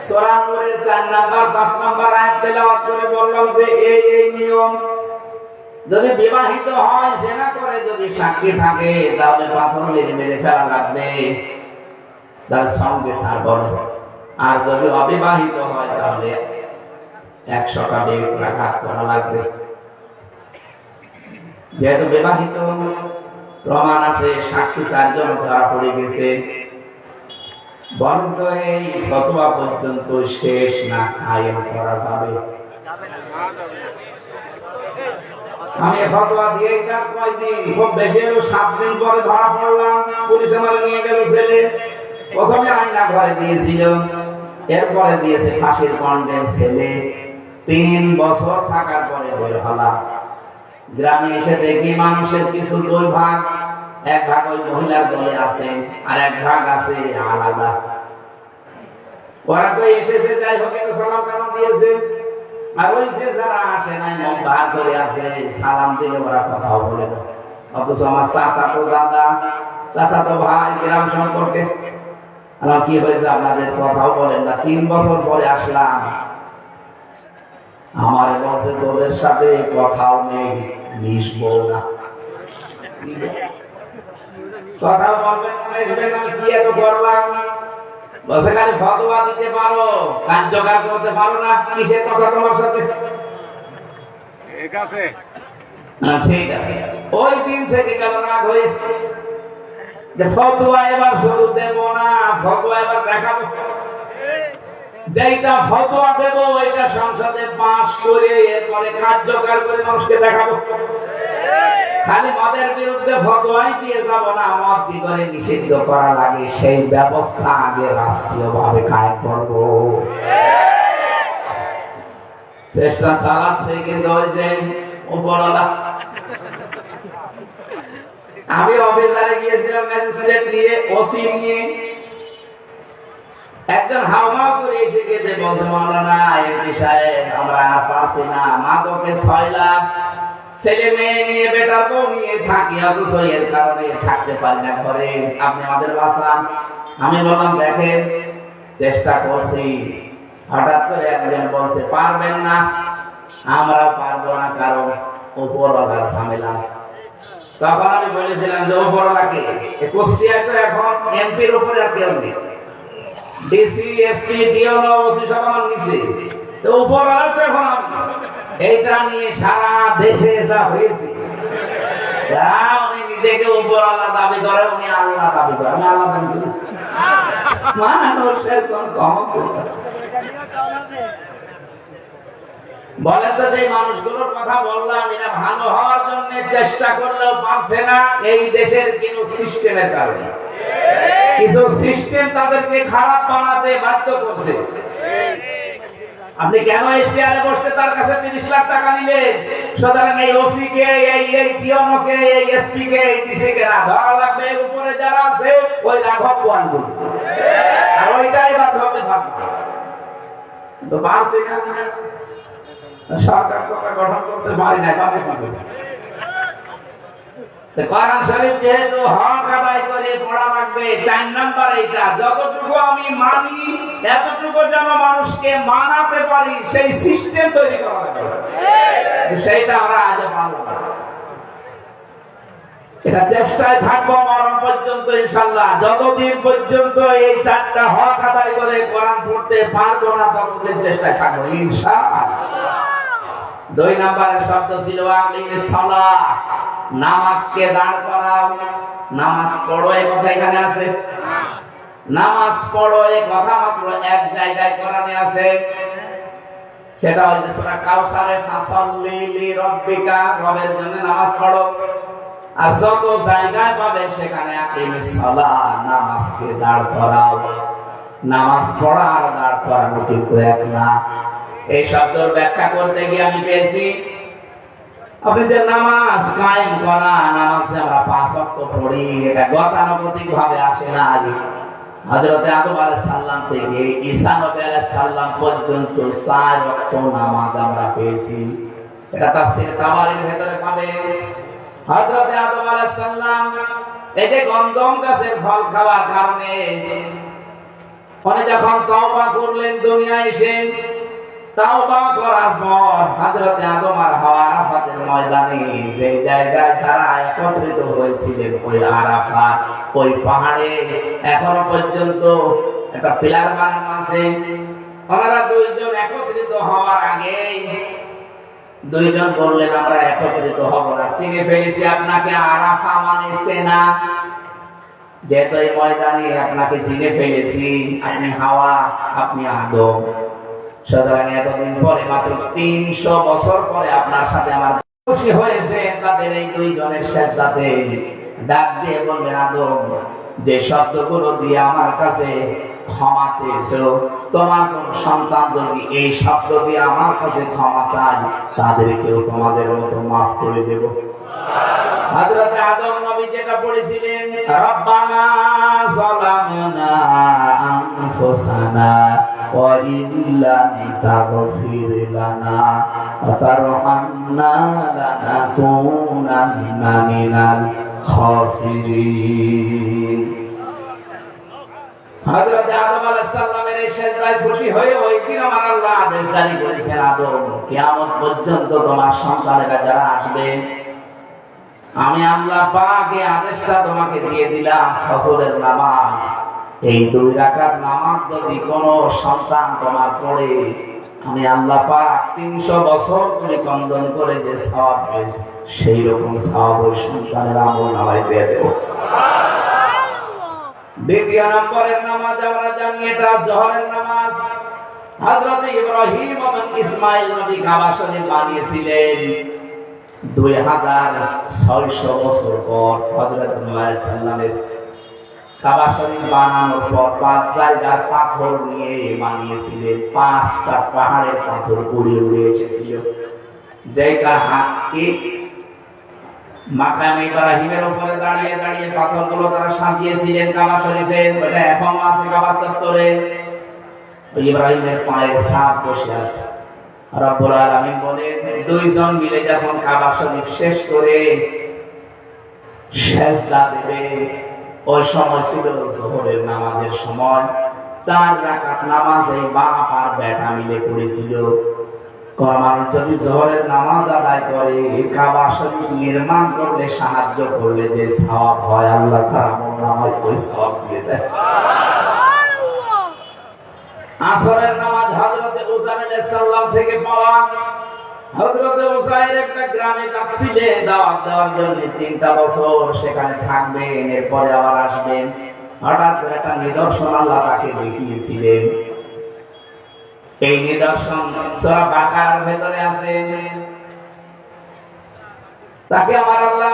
সূরা নূরের 4 নাম্বার 5 নাম্বার আয়াত তেলাওয়াত করে বললাম যে এই নিয়ম, যদি বিবাহিত হয় জেনা করে যদি সাক্ষী থাকে তাহলে পাথর মেরে ফেলা লাগবে, তার সঙ্গে ছাড়ব। আর যদি অবিবাহিত হয় তাহলে 100টা বেত্রাঘাত করা লাগবে। যেহেতু বিবাহিত প্রমাণ আছে, সাক্ষী 4 জন ধরা পড়ে গেছে, বন্ধ এই ফতোয়া পর্যন্ত শেষ না কায়েম করা যাবে। আমি ফতোয়া দিয়ে কয়দিন, খুব বেশি হলো 7 দিন পরে ধরা পড়লাম, পুলিশ আমার নিয়ে গেল জেলে। প্রথমে আইনা ঘরে দিয়েছিল, এরপরে দিয়েছে ফাঁসির কন্ডেম ছেলে। 3 বছর থাকার পরে বের হলাম। গ্রামে এসে দেখি মানুষের কিছু 2 ভাগ, এক ভাগ ওই মহিলার দলে আছে আর এক ভাগ আছে আলাদা। ওরা তো এসেছে, যাই হোক একটু সালাম কালাম দিয়েছে, আর ওই যে যারা আসে নাই মুখ ভাগ করে আছে, সালাম দিলে ওরা কথাও বলে না। অথচ আমার চাচাতো দাদা, চাচাতো ভাই গ্রাম সম্পর্কে কি হয়েছে আপনাদের কথাও বলেন না। 3 বছর পরে আসলাম, আমার বলছে তোদের সাথে কথাও নেই, মিশবো না। কথাও বলবেন না, মিশবেন না, কি এত করলাম? বলছে খালি ফতোয়া দিতে পারো, কার্যকর করতে পারো না। কিসের কথা তোমার সাথে? ঠিক আছে, ঠিক আছে। ওই দিন থেকে গেল রাগ হয়ে, যে ফতোয়া এবার শুরু দেব না, ফতোয়া এবার দেখাবো। যেটা ফতোয়া দেব ওইটা সংসদে পাস করে এরপরে কার্যকর করে মানুষকে দেখাবো। খালি মদের বিরুদ্ধে ফতোয়াই দিয়ে যাব না, মদ কি করে নিষিদ্ধ করা লাগে সেই ব্যবস্থা আগে রাষ্ট্রীয়ভাবে কায়েম করব। চেষ্টা চালাচ্ছে কিন্তু ওই যে উপরওয়ালা। আমি অফিসারে গিয়েছিলাম, ম্যাজিস্ট্রেট নিয়ে, ওসি নিয়ে। একজন হাওয়া করে এসে গেছে, বলছে মাওলানা এমপি সাহেব আমরা আর পারছি না, মাদকে 6 লাখ, ছেলে মেয়ে নিয়ে বেটার বউ নিয়ে থাকি, অথচ এর কারণে থাকতে পারি না ঘরে, আপনি আমাদের বাঁচান। আমি বললাম দেখেন চেষ্টা করছি। হঠাৎ করে একজন বলছে পারবেন না। আমরা পারবো না, কারণ উপরওয়ালার ঝামেলা আছে। তখন আমি বলেছিলাম যে উপরওয়ালাকে, কুষ্টিয়া তো এখন এমপির উপরে আর কেউ নেই, ডিসি এসপি ডিও ওসি সব আমার নিচে, তো উপরওয়ালা তো এখন এইটা নিয়ে সারা দেশে যা হয়েছে, উনি নিজেকে উপরওয়ালা দাবি করে, উনি আল্লাহ দাবি করে। আমি আল্লাহ দাবি করেছি, মানুষের কোন কমন সেন্স বলে তো? যে মানুষগুলোর কথা বললাম, এরা ভালো হওয়ার জন্য চেষ্টা করলেও পারছে না, এই দেশের কিছু সিস্টেমের কারণে। কিছু সিস্টেম তাদেরকে খারাপ বানাতে বাধ্য করছে। আপনি কেন এই চেয়ারে বসতে তার কাছে 30 লাখ টাকা নিলেন? সুতরাং এই ওসি কে, এই কিয়নো কে, এই এসপি কে, এই ডিসি কে না ধরা লাগবে, এর উপরে যারা আছে ওই রাঘব ওয়ানগুলো, আর ওইটাই বাদ হবে ভাবনা। তো পারছে না, সরকার তো গঠন করতে পারি না, কাকে পাবে? কোরআন শরীফ যেহেতু হক আদায় করে পড়া লাগবে, 4 নাম্বার এটা, যতটুকু আমি মানি এতটুকু যেন মানুষকে মানাতে পারি সেই সিস্টেম তৈরি করা লাগবে। সেইটা আমরা আজ পারলাম না। এটা চেষ্টায় থাকবো মরণ পর্যন্ত ইনশাআল্লাহ। যতদিন পর্যন্ত এই 4টা হক আদায় করে কোরআন পড়তে পারবো না ততদিন চেষ্টায় থাকবো ইনশাআল্লাহ। 2 নাম্বারের শব্দ ছিল আকিমিস সালাহ, নামাজকে দাঁড় করাও। নামাজ পড়ো এই কথা এখানে আছে? নামাজ পড়ো এই কথা মাত্র এক জায়গায় কোরআনে আছে, সেটা হচ্ছে সূরা কাউসারে, ফাসাল্লি লিরাব্বিকা, রবের জন্য নামাজ পড়ো। আর যত জায়গায় পাবে সেখানে আকিমিস সালাহ, নামাজকে দাঁড় করাও। নামাজ পড়া আর দাঁড় করানো কিন্তু এক না। এই শব্দের ব্যাখ্যা করতে গিয়ে আমি পেয়েছি, আপনি যে নামাজ কায়েম করা, নামাজে আমরা 5 ওয়াক্ত পড়ি, এটা গতানুগতিক ভাবে আসে না। হযরত আদম আলাইহিস সালাম থেকে ঈসা নবী আলাইহিস সালাম পর্যন্ত 4 ওয়াক্ত নামাজ আমরা পেয়েছি। এটা তাফসীর তাবারীর ভেতরে পাবে। হযরত আদম আলাইহিস সালাম এই যে গন্ধম গাছের ফল খাওয়ার কারণে উনি যখন তওবা করলেন দুনিয়ায় এসে, তাওবা করার পর হযরত আদম আর হাওয়া আরাফাতের ময়দানে যে জায়গায় তারা একত্রিত হয়েছিলেন, ওই আরাফাত, ওই পাহাড়ে এখনো পর্যন্ত একটা পিলার বানানো আছে। ওনারা 2 জন একত্রিত হওয়ার আগে 2 জন বললেন আমরা একত্রিত হব না, চিনে ফেলেছি আপনাকে। আরাফা মানে চেনা, যেহেতু এই ময়দানে আপনাকে চিনে ফেলেছি, আপনি হাওয়া, আপনি আদম, সুতরাং এতদিন পরে মাত্র 300 বছর পরে আপনার সাথে আমার খুশি হয়েছে। তাদের এই 2 জনের সেজদাতে ডাক দিয়ে বললেন, আদম, যে শব্দগুলো দিয়ে আমার কাছে ক্ষমা চেয়েছো, তোমার কোন সন্তান যদি এই শব্দ দিয়ে আমার কাছে ক্ষমা চায়, তাদেরকেও তোমাদের মতো মাফ করে দেব। হযরত আদম নবী যেটা পড়েছিলেন, রব্বানা যালামনা আনফুসানা ওয়া ইল্লাম তাগফির লানা ওয়া তারহামনা লানাকুনান্না মিনাল খাসিরিন। হযরত আদম আলাইহিস সালামের এই সেজদায় খুশি হয়ে ওই দিন আমার আল্লাহ আদেশ জারি করেছেন, আদম, কিয়ামত পর্যন্ত তোমার সন্তানেরা যারা আসবে, আমি আল্লাহ পাক এই আদেশটা তোমাকে দিয়ে দিলাম, ফজরের নামাজ, এই 2 রাকাত নামাজ যদি কোনো সন্তান তোমার পড়ে, আমি আল্লাহ পাক 300 বছর তুমি কন্দন করে যে সওয়াব পেয়েছে, সেই রকম সওয়াব ওই সন্তানের আমলনামায় দিয়ে দেব। 2 নম্বরের নামাজ আমরা জানি, এটা জোহরের নামাজ। হযরত ইব্রাহিম এবং ইসমাইল নবী কাবা শরীফ বানিয়েছিলেন 2600 বছর পর। হযরত নূহ আলাইহিস সালামের কাবা শরীফ বানানোর পর 5 জায়গার পাথর নিয়ে বানিয়েছিলেন। 5টা পাহাড়ের পাথর উড়ে উড়ে এসেছিল, যেটা হাতকে মাকাম ইব্রাহিমের উপরে দাঁড়িয়ে দাঁড়িয়ে পাথরগুলো তারা সাজিয়েছিলেন কাবা শরীফে। ওটা এখনো আছে কাবা চত্বরে। ইব্রাহিমের পায়ে সাপ বসে আছে। রব্বুল আলামিন বলেন, 2 জন মিলে যখন কাবা শরীফ শেষ করে সেজদা দেবে, ওই সময় ছিল যোহরের নামাজের সময়। 4 রাকাত নামাজ এই বাপ আর বেটা মিলে পড়েছিল। মানুষ যদি যোহরের নামাজ আদায় করে, কাবা শরীফ নির্মাণ করলে, সাহায্য করলে যে সওয়াব হয়, আল্লাহ তাআলা আমলনামায় ওই সওয়াব দিয়ে দেয়। আসরের নামাজ হযরত উসাইর আলাইহিস সালাম থেকে পাওয়া। হযরত উসাইর একটা গ্রামে যাচ্ছিলেন দাওয়াত দেওয়ার জন্য, 3টা বছর সেখানে থাকবেন, এরপরে আবার আসবেন। হঠাৎ করে একটা নিদর্শন আল্লাহ তাকে দেখিয়েছিলেন। এই নিদর্শন সূরা বাকারার ভেতরে আছে। তাকে আমার আল্লাহ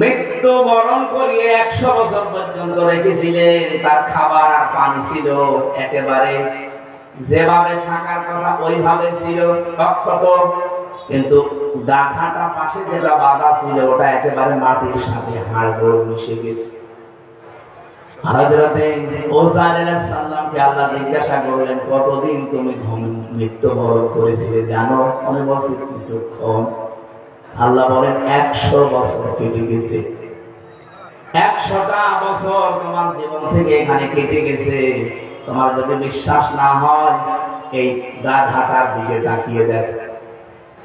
মৃত্যু বরণ করিয়ে 100 বছর পর্যন্ত রেখেছিলেন। তার খাবার আর পানি ছিল একেবারে যেভাবে থাকার কথা ওইভাবে ছিল, অক্ষত, কিন্তু ডাকাটা পাশে যেটা বাঁধা ছিল ওটা একেবারে মাটির সাথে হাড় গোড় মিশে গেছে। হযরতে উসাইর আলাইহিস সালামকে আল্লাহ জিজ্ঞাসা করলেন, কতদিন তুমি মৃত্যুবরণ করেছিলে জানো? উনি বলছেন, কিছুক্ষণ। আল্লাহ বলেন 100 বছর কেটে গেছে। 100টা বছর তোমার জীবন থেকে এখানে কেটে গেছে। তোমার যদি বিশ্বাস না হয় এই গাধাটার দিকে তাকিয়ে দেখ।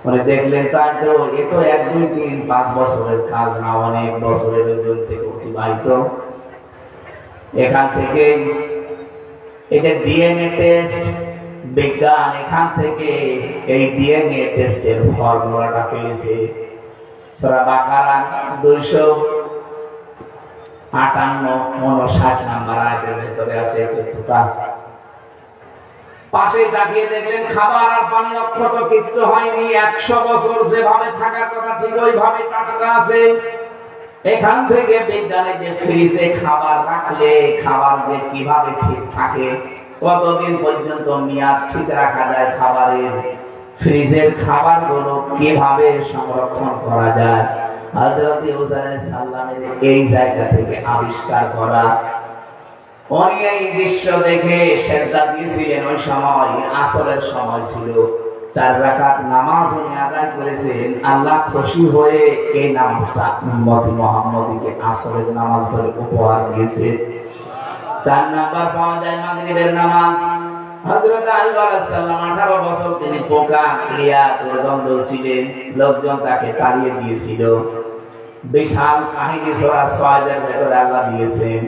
মানে দেখলেন তাই তো, এ তো 1, 2, 3, 5 বছরের কাজ না, অনেক বছরের থেকে অতিবাহিত। এখান থেকে এটা ডিএনএ টেস্ট বিজ্ঞান, এখান থেকে এই ডিএনএ টেস্টের ফর্মুলাটা পেয়েছে। সূরা বাকারা 258-59 নাম্বার আয়াতের ভিতরে আছে তথ্যটা। পাশে তাকিয়ে দেখলেন খাবার আর পানি অক্ষত কিচ্ছু হয়নি। 100 বছর যেভাবে থাকার কথা ঠিক ওইভাবে টাটকা আছে। এখান থেকে বিজ্ঞানে যে ফ্রিজে খাবার রাখলে খাবার যে কিভাবে ঠিক থাকে, কতদিন পর্যন্ত মেয়াদ ঠিক রাখা যায় খাবারের, ফ্রিজের খাবারগুলো কিভাবে সংরক্ষণ করা যায়, হযরত ইউসুফ আলাইহিস সালামের এই জায়গা থেকে আবিষ্কার করা। উনি এই দৃশ্য দেখে সেজদা দিয়েছিলেন। ওই সময় আসরের সময় ছিল। 4 রাকাত নামাজ উনি আদায় করেছেন। আল্লাহ খুশি হয়ে এই নামাজটা উম্মত মুহাম্মদীকে আসরের নামাজ বলে উপহার দিয়েছে। 4 নাম্বার পাওয়া যায় মাগরিবের নামাজ। হযরত আইয়ুব আলাইহিস সালাম 18 বছর তিনি পোকা ক্রিয়া দুর্গন্ধ ছিলেন। লোকজন তাকে তাড়িয়ে দিয়েছিল। বিশাল কাহিনী সূরা সাদের ভেতরে আল্লাহ দিয়েছেন।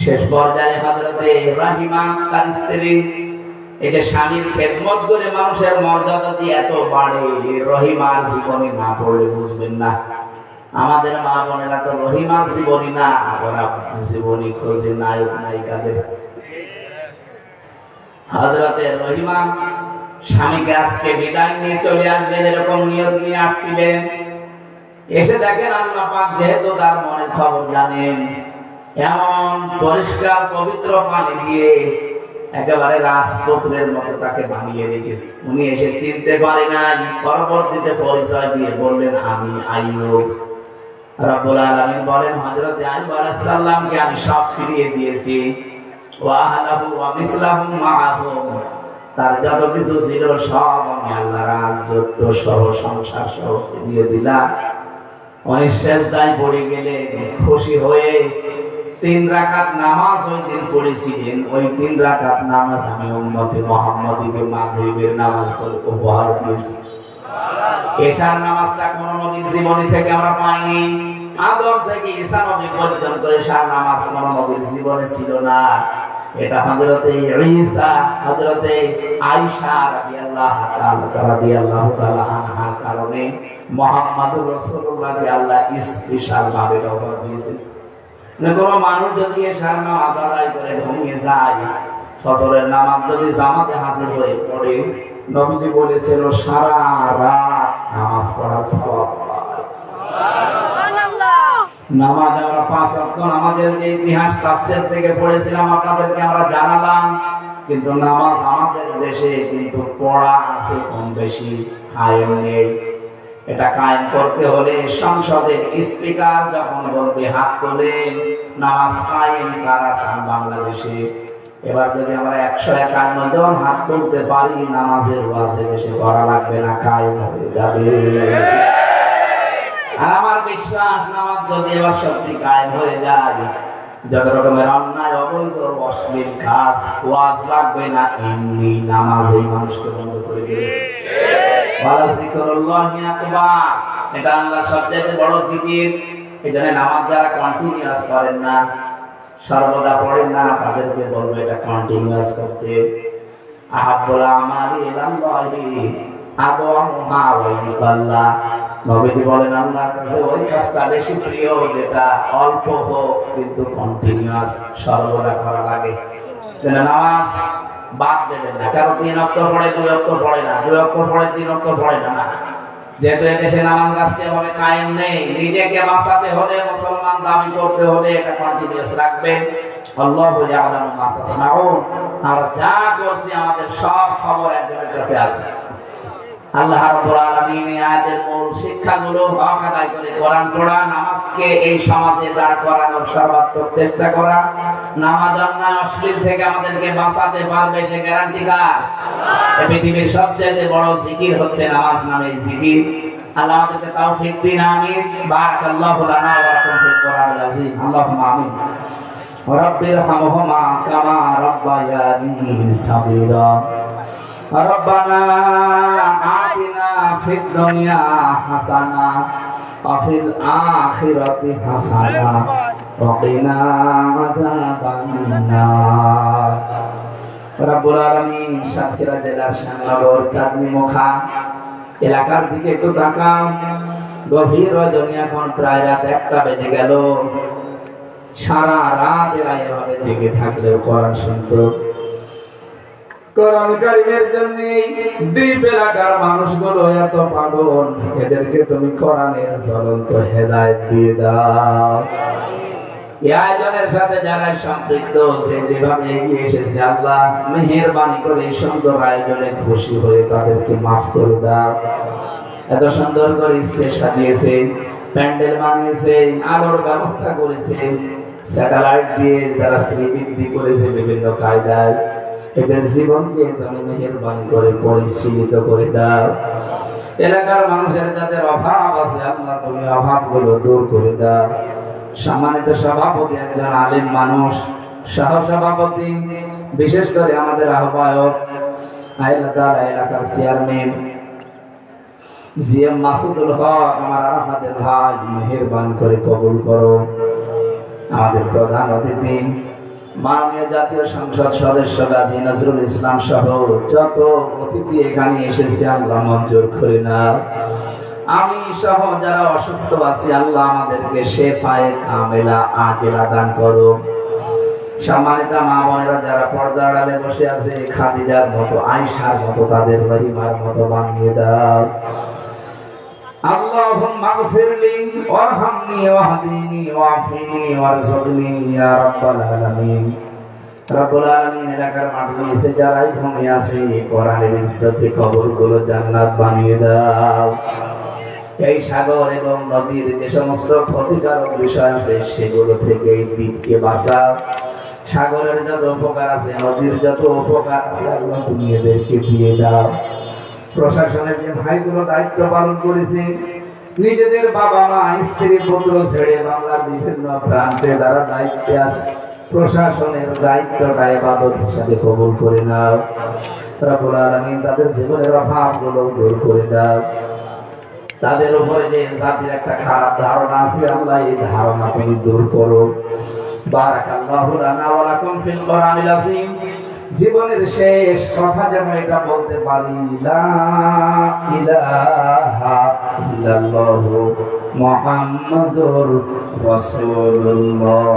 শেষ পর্যায়ে হযরতে ইব্রাহিমা তার স্ত্রী এই যে স্বামীর খেদমত করে মানুষের মর্যাদা দিয়ে এত বাড়ে, রহিমার জীবনী না পড়লে বুঝবেন না। আমাদের মা বোনেরা তো রহিমার জীবনী না, ওরা জীবনী খোঁজে নায়ক নায়িকাদের। হযরতে রহিমা স্বামীকে আজকে বিদায় নিয়ে চলে আসবেন এরকম নিয়ত নিয়ে আসছিলেন। এসে দেখেন আল্লাহ পাক যেহেতু তার মনের খবর জানেন, এমন পরিষ্কার পবিত্র পানি দিয়ে একেবারে রাজপুত্রের মতো তাকে বানিয়ে রেখেছে। উনি এসে চিনতে পারে নাই। পরবর্তীতে পরিচয় দিয়ে বললেন, আমি আইয়ুব। রব্বুল আলামিন বলেন, হযরত আইয়ুব আলাইহিস সালামকে আমি সব ফিরিয়ে দিয়েছি। ওয়া আহলাহু ওয়া মিসলাহুম মাআহুম, তার যত কিছু ছিল সব আমি আল্লাহ রাজত্ব সহ সংসার সহ ফিরিয়ে দিলাম। উনি সেজদায় পড়ে গেলেন খুশি হয়ে। 3 রাকাত নামাজ ওই দিন পড়েছিলেন। ওই 3 রাকাত নামাজ আমি উম্মতে মুহাম্মদীকে মাগরিবের নামাজ বলে উপহার দিয়েছি। এশার নামাজটা কোন নবীর জীবনী থেকে আমরা পাইনি। আদম থেকে ঈসা নবী পর্যন্ত এশার নামাজ কোন নবীর জীবনে ছিল না। এটা হযরতে ঈসা, হযরতে আয়েশা রাদিয়াল্লাহু তাআলা আনহার কারণে মুহাম্মদুর রাসূলুল্লাহকে আল্লাহ স্পেশাল ভাবে ব্যবহার দিয়েছেন। কোন মানুষ যদি এশার নামাজ আদায় করে ঘুমিয়ে যায়, ফজরের নামাজ যদি জামাতে হাজির হয়ে পড়ে, নবীজি বলেছিল সারা রাত নামাজ পড়ার সওয়াব। নামাজ আমরা 5 ওয়াক্ত নামাজের যে ইতিহাস তাফসীর থেকে পড়েছিলাম আপনাদেরকে আমরা জানালাম, কিন্তু নামাজ আমাদের দেশে কিন্তু পড়া আছে কম বেশি, কায়েম নেই। এটা কায়েম করতে হলে সংসদের স্পিকার যখন বলবে হাত তোলেন, নামাজ কায়েম কারা চান বাংলাদেশে। এবার যদি আমরা 151 জন হাত তুলতে পারি, নামাজের ওয়াজে বেশি করা লাগবে না, কায়েম হয়ে যাবে। আর আমার বিশ্বাস নামাজ যদি এবার সত্যি কায়েম হয়ে যায়, যত রকমের অন্যায় অবৈধ অশ্লীল কাজ ওয়াজ লাগবে না, এমনি নামাজেই মানুষকে বন্ধ করে দেবে। এটা আল্লাহর সবচেয়ে বড় জিকির। এই জন্য নামাজ যারা কন্টিনিউয়াস করেন না, সর্বদা পড়েন না, তাদেরকে বলবো এটা কন্টিনিউয়াস করতে। আহাব্বুল আমালি ইলাল্লাহি আদওয়ামুহা ওয়া ইনশাআল্লাহ। নবীজি বলেন আল্লাহর কাছে ওই কাজটা বেশি প্রিয় যেটা অল্প হোক কিন্তু কন্টিনিউয়াস সর্বদা করা লাগে। নামাজ বাদ দেবেন না। কারো 3 ওয়াক্ত পড়ে 2 ওয়াক্ত পড়ে না, 2 ওয়াক্ত পড়ে 3 ওয়াক্ত পড়ে না। যেহেতু এদেশে নামাজ রাষ্ট্রীয় ভাবে কায়েম নেই, নিজেকে বাঁচাতে হলে, মুসলমান দাবি করতে হলে এটা কন্টিনিউয়াস রাখবেন। আল্লাহু ইয়ালামু মা তাসনাউন। আমরা যা করছি আমাদের সব খবর একজনের কাছে আছে। আল্লাহ রাব্বুল আলামিন এই আয়াতের মূল শিক্ষা শিক্ষাগুলো হক আদায় করে কোরআন পড়া, নামাজকে এই সমাজে দাঁড় করানোর সর্বাত্মক চেষ্টা করা। নামাজ অন্যায় অশ্লীল থেকে আমাদেরকে বাঁচাতে পারবে, সে গ্যারান্টি কার? পৃথিবীর সবচেয়ে বড় জিকির হচ্ছে নামাজ নামের জিকির। আল্লাহ আমাদেরকে তৌফিক দিন, আমিন। বারাকাল্লাহু লানা ওয়া লাকুম ফিল কোরআনিল আযীম। আল্লাহুম্মা আমিন। রাব্বিরহামহুমা কামা রাব্বায়ানি সাগীরা। ربنا آتنا في الدنيا حسنة وفي الآخرة حسنة وقنا عذاب النار। রব্বুল আলামিন সাতক্ষীরা জেলার শ্যামনগর চাঁদনী মুখা এলাকার দিকে একটু তাকান। গভীর রজনী, এখন প্রায় রাত 1টা বেজে গেল। সারা রাত এরা এভাবে জেগে থাকলেও কোরআন শুনতো। কোরআন কারীমের জন্য দ্বীপ এলাকার মানুষগুলো এত পাগল, এদেরকে তুমি কোরআনের জ্বলন্ত হেদায়েত দিয়ে দাও। এই আয়োজনের সাথে যারা সম্পৃক্ত, যেভাবে এগিয়ে এসেছে, আল্লাহ মেহেরবানি করে এই সুন্দর আয়োজনে খুশি হয়ে তাদেরকে মাফ করে দাও। এত সুন্দর করে স্টেজ সাজিয়েছে, প্যান্ডেল বানিয়েছে, আলোর ব্যবস্থা করেছে, স্যাটেলাইট দিয়ে তারা শ্রীবৃদ্ধি করেছে বিভিন্ন কায়দায়। এদের জীবনকে তুমি মেহেরবানি করে পরিশীলিত করে দাও। এলাকার মানুষের যাদের অভাব আছে, আল্লাহ তুমি অভাবগুলো দূর করে দাও। সম্মানিত সভাপতি, একজন আলেম মানুষ, সহ সভাপতি, বিশেষ করে আমাদের আহ্বায়ক, এলাকার চেয়ারম্যান জিএম মাসুদুল হক, আমার আমাদের ভাই, মেহেরবানি করে কবুল করো। আমাদের প্রধান অতিথি মাননীয় জাতীয় সংসদ সদস্য গাজী নজরুল ইসলাম সহ যত অতিথি এখানে এসেছে, আল্লাহ মঞ্জুর করে নাও। আমি সহ যারা অসুস্থ আছি, আল্লাহ আমাদেরকে শেফায়ে কামেলা আজেলা দান করো। সম্মানিত মা বোনেরা যারা পর্দার আড়ালে বসে আছে, খাদিজার মতো, আয়েশার মতো, তাদের রহিমার মতো বানিয়ে দাও। আল্লাহুম্মা গফিরলি ওয়ারহামনি ওয়াহদিনি ওয়াফিনি ওয়ারযুকনি ইয়া রাব্বাল আলামিন। রব্বুল আলামিন, এলাকার মাটির নিচে যারাই ঘুমিয়ে আছে, কোরআনের ইজ্জতে কবরগুলো জান্নাত বানিয়ে দাও। এই সাগর এবং নদীর যে সমস্ত ক্ষতিকারক বিষয় আছে, সেগুলো থেকে এই দ্বীপকে বাঁচাও। সাগরের যত উপকার আছে, নদীর যত উপকার আছে, আল্লাহ তুমি এদেরকে দিয়ে দাও। প্রশাসনের যে ভাইগুলো দায়িত্ব পালন করেছে, নিজেদের বাবা মা স্ত্রী পুত্র ছেড়ে বাংলার বিভিন্ন প্রান্তে যারা দায়িত্বে আছে, প্রশাসনের দায়িত্বটা ইবাদত হিসাবে কবুল করে নাও। রব্বুল আলামিন, তাদের জীবনের অভাবগুলো দূর করে দাও। তাদের উপরে যে জাতির একটা খারাপ ধারণা আছে, আল্লাহ এই ধারণা তুমি দূর করো। বারাকাল্লাহু লানা ওয়া লাকুম ফিল কোরআনিল আযীম। জীবনের শেষ কথা যেন এটা বলতে পারি, লা ইলাহা ইল্লাল্লাহু মুহাম্মাদুর রাসূলুল্লাহ।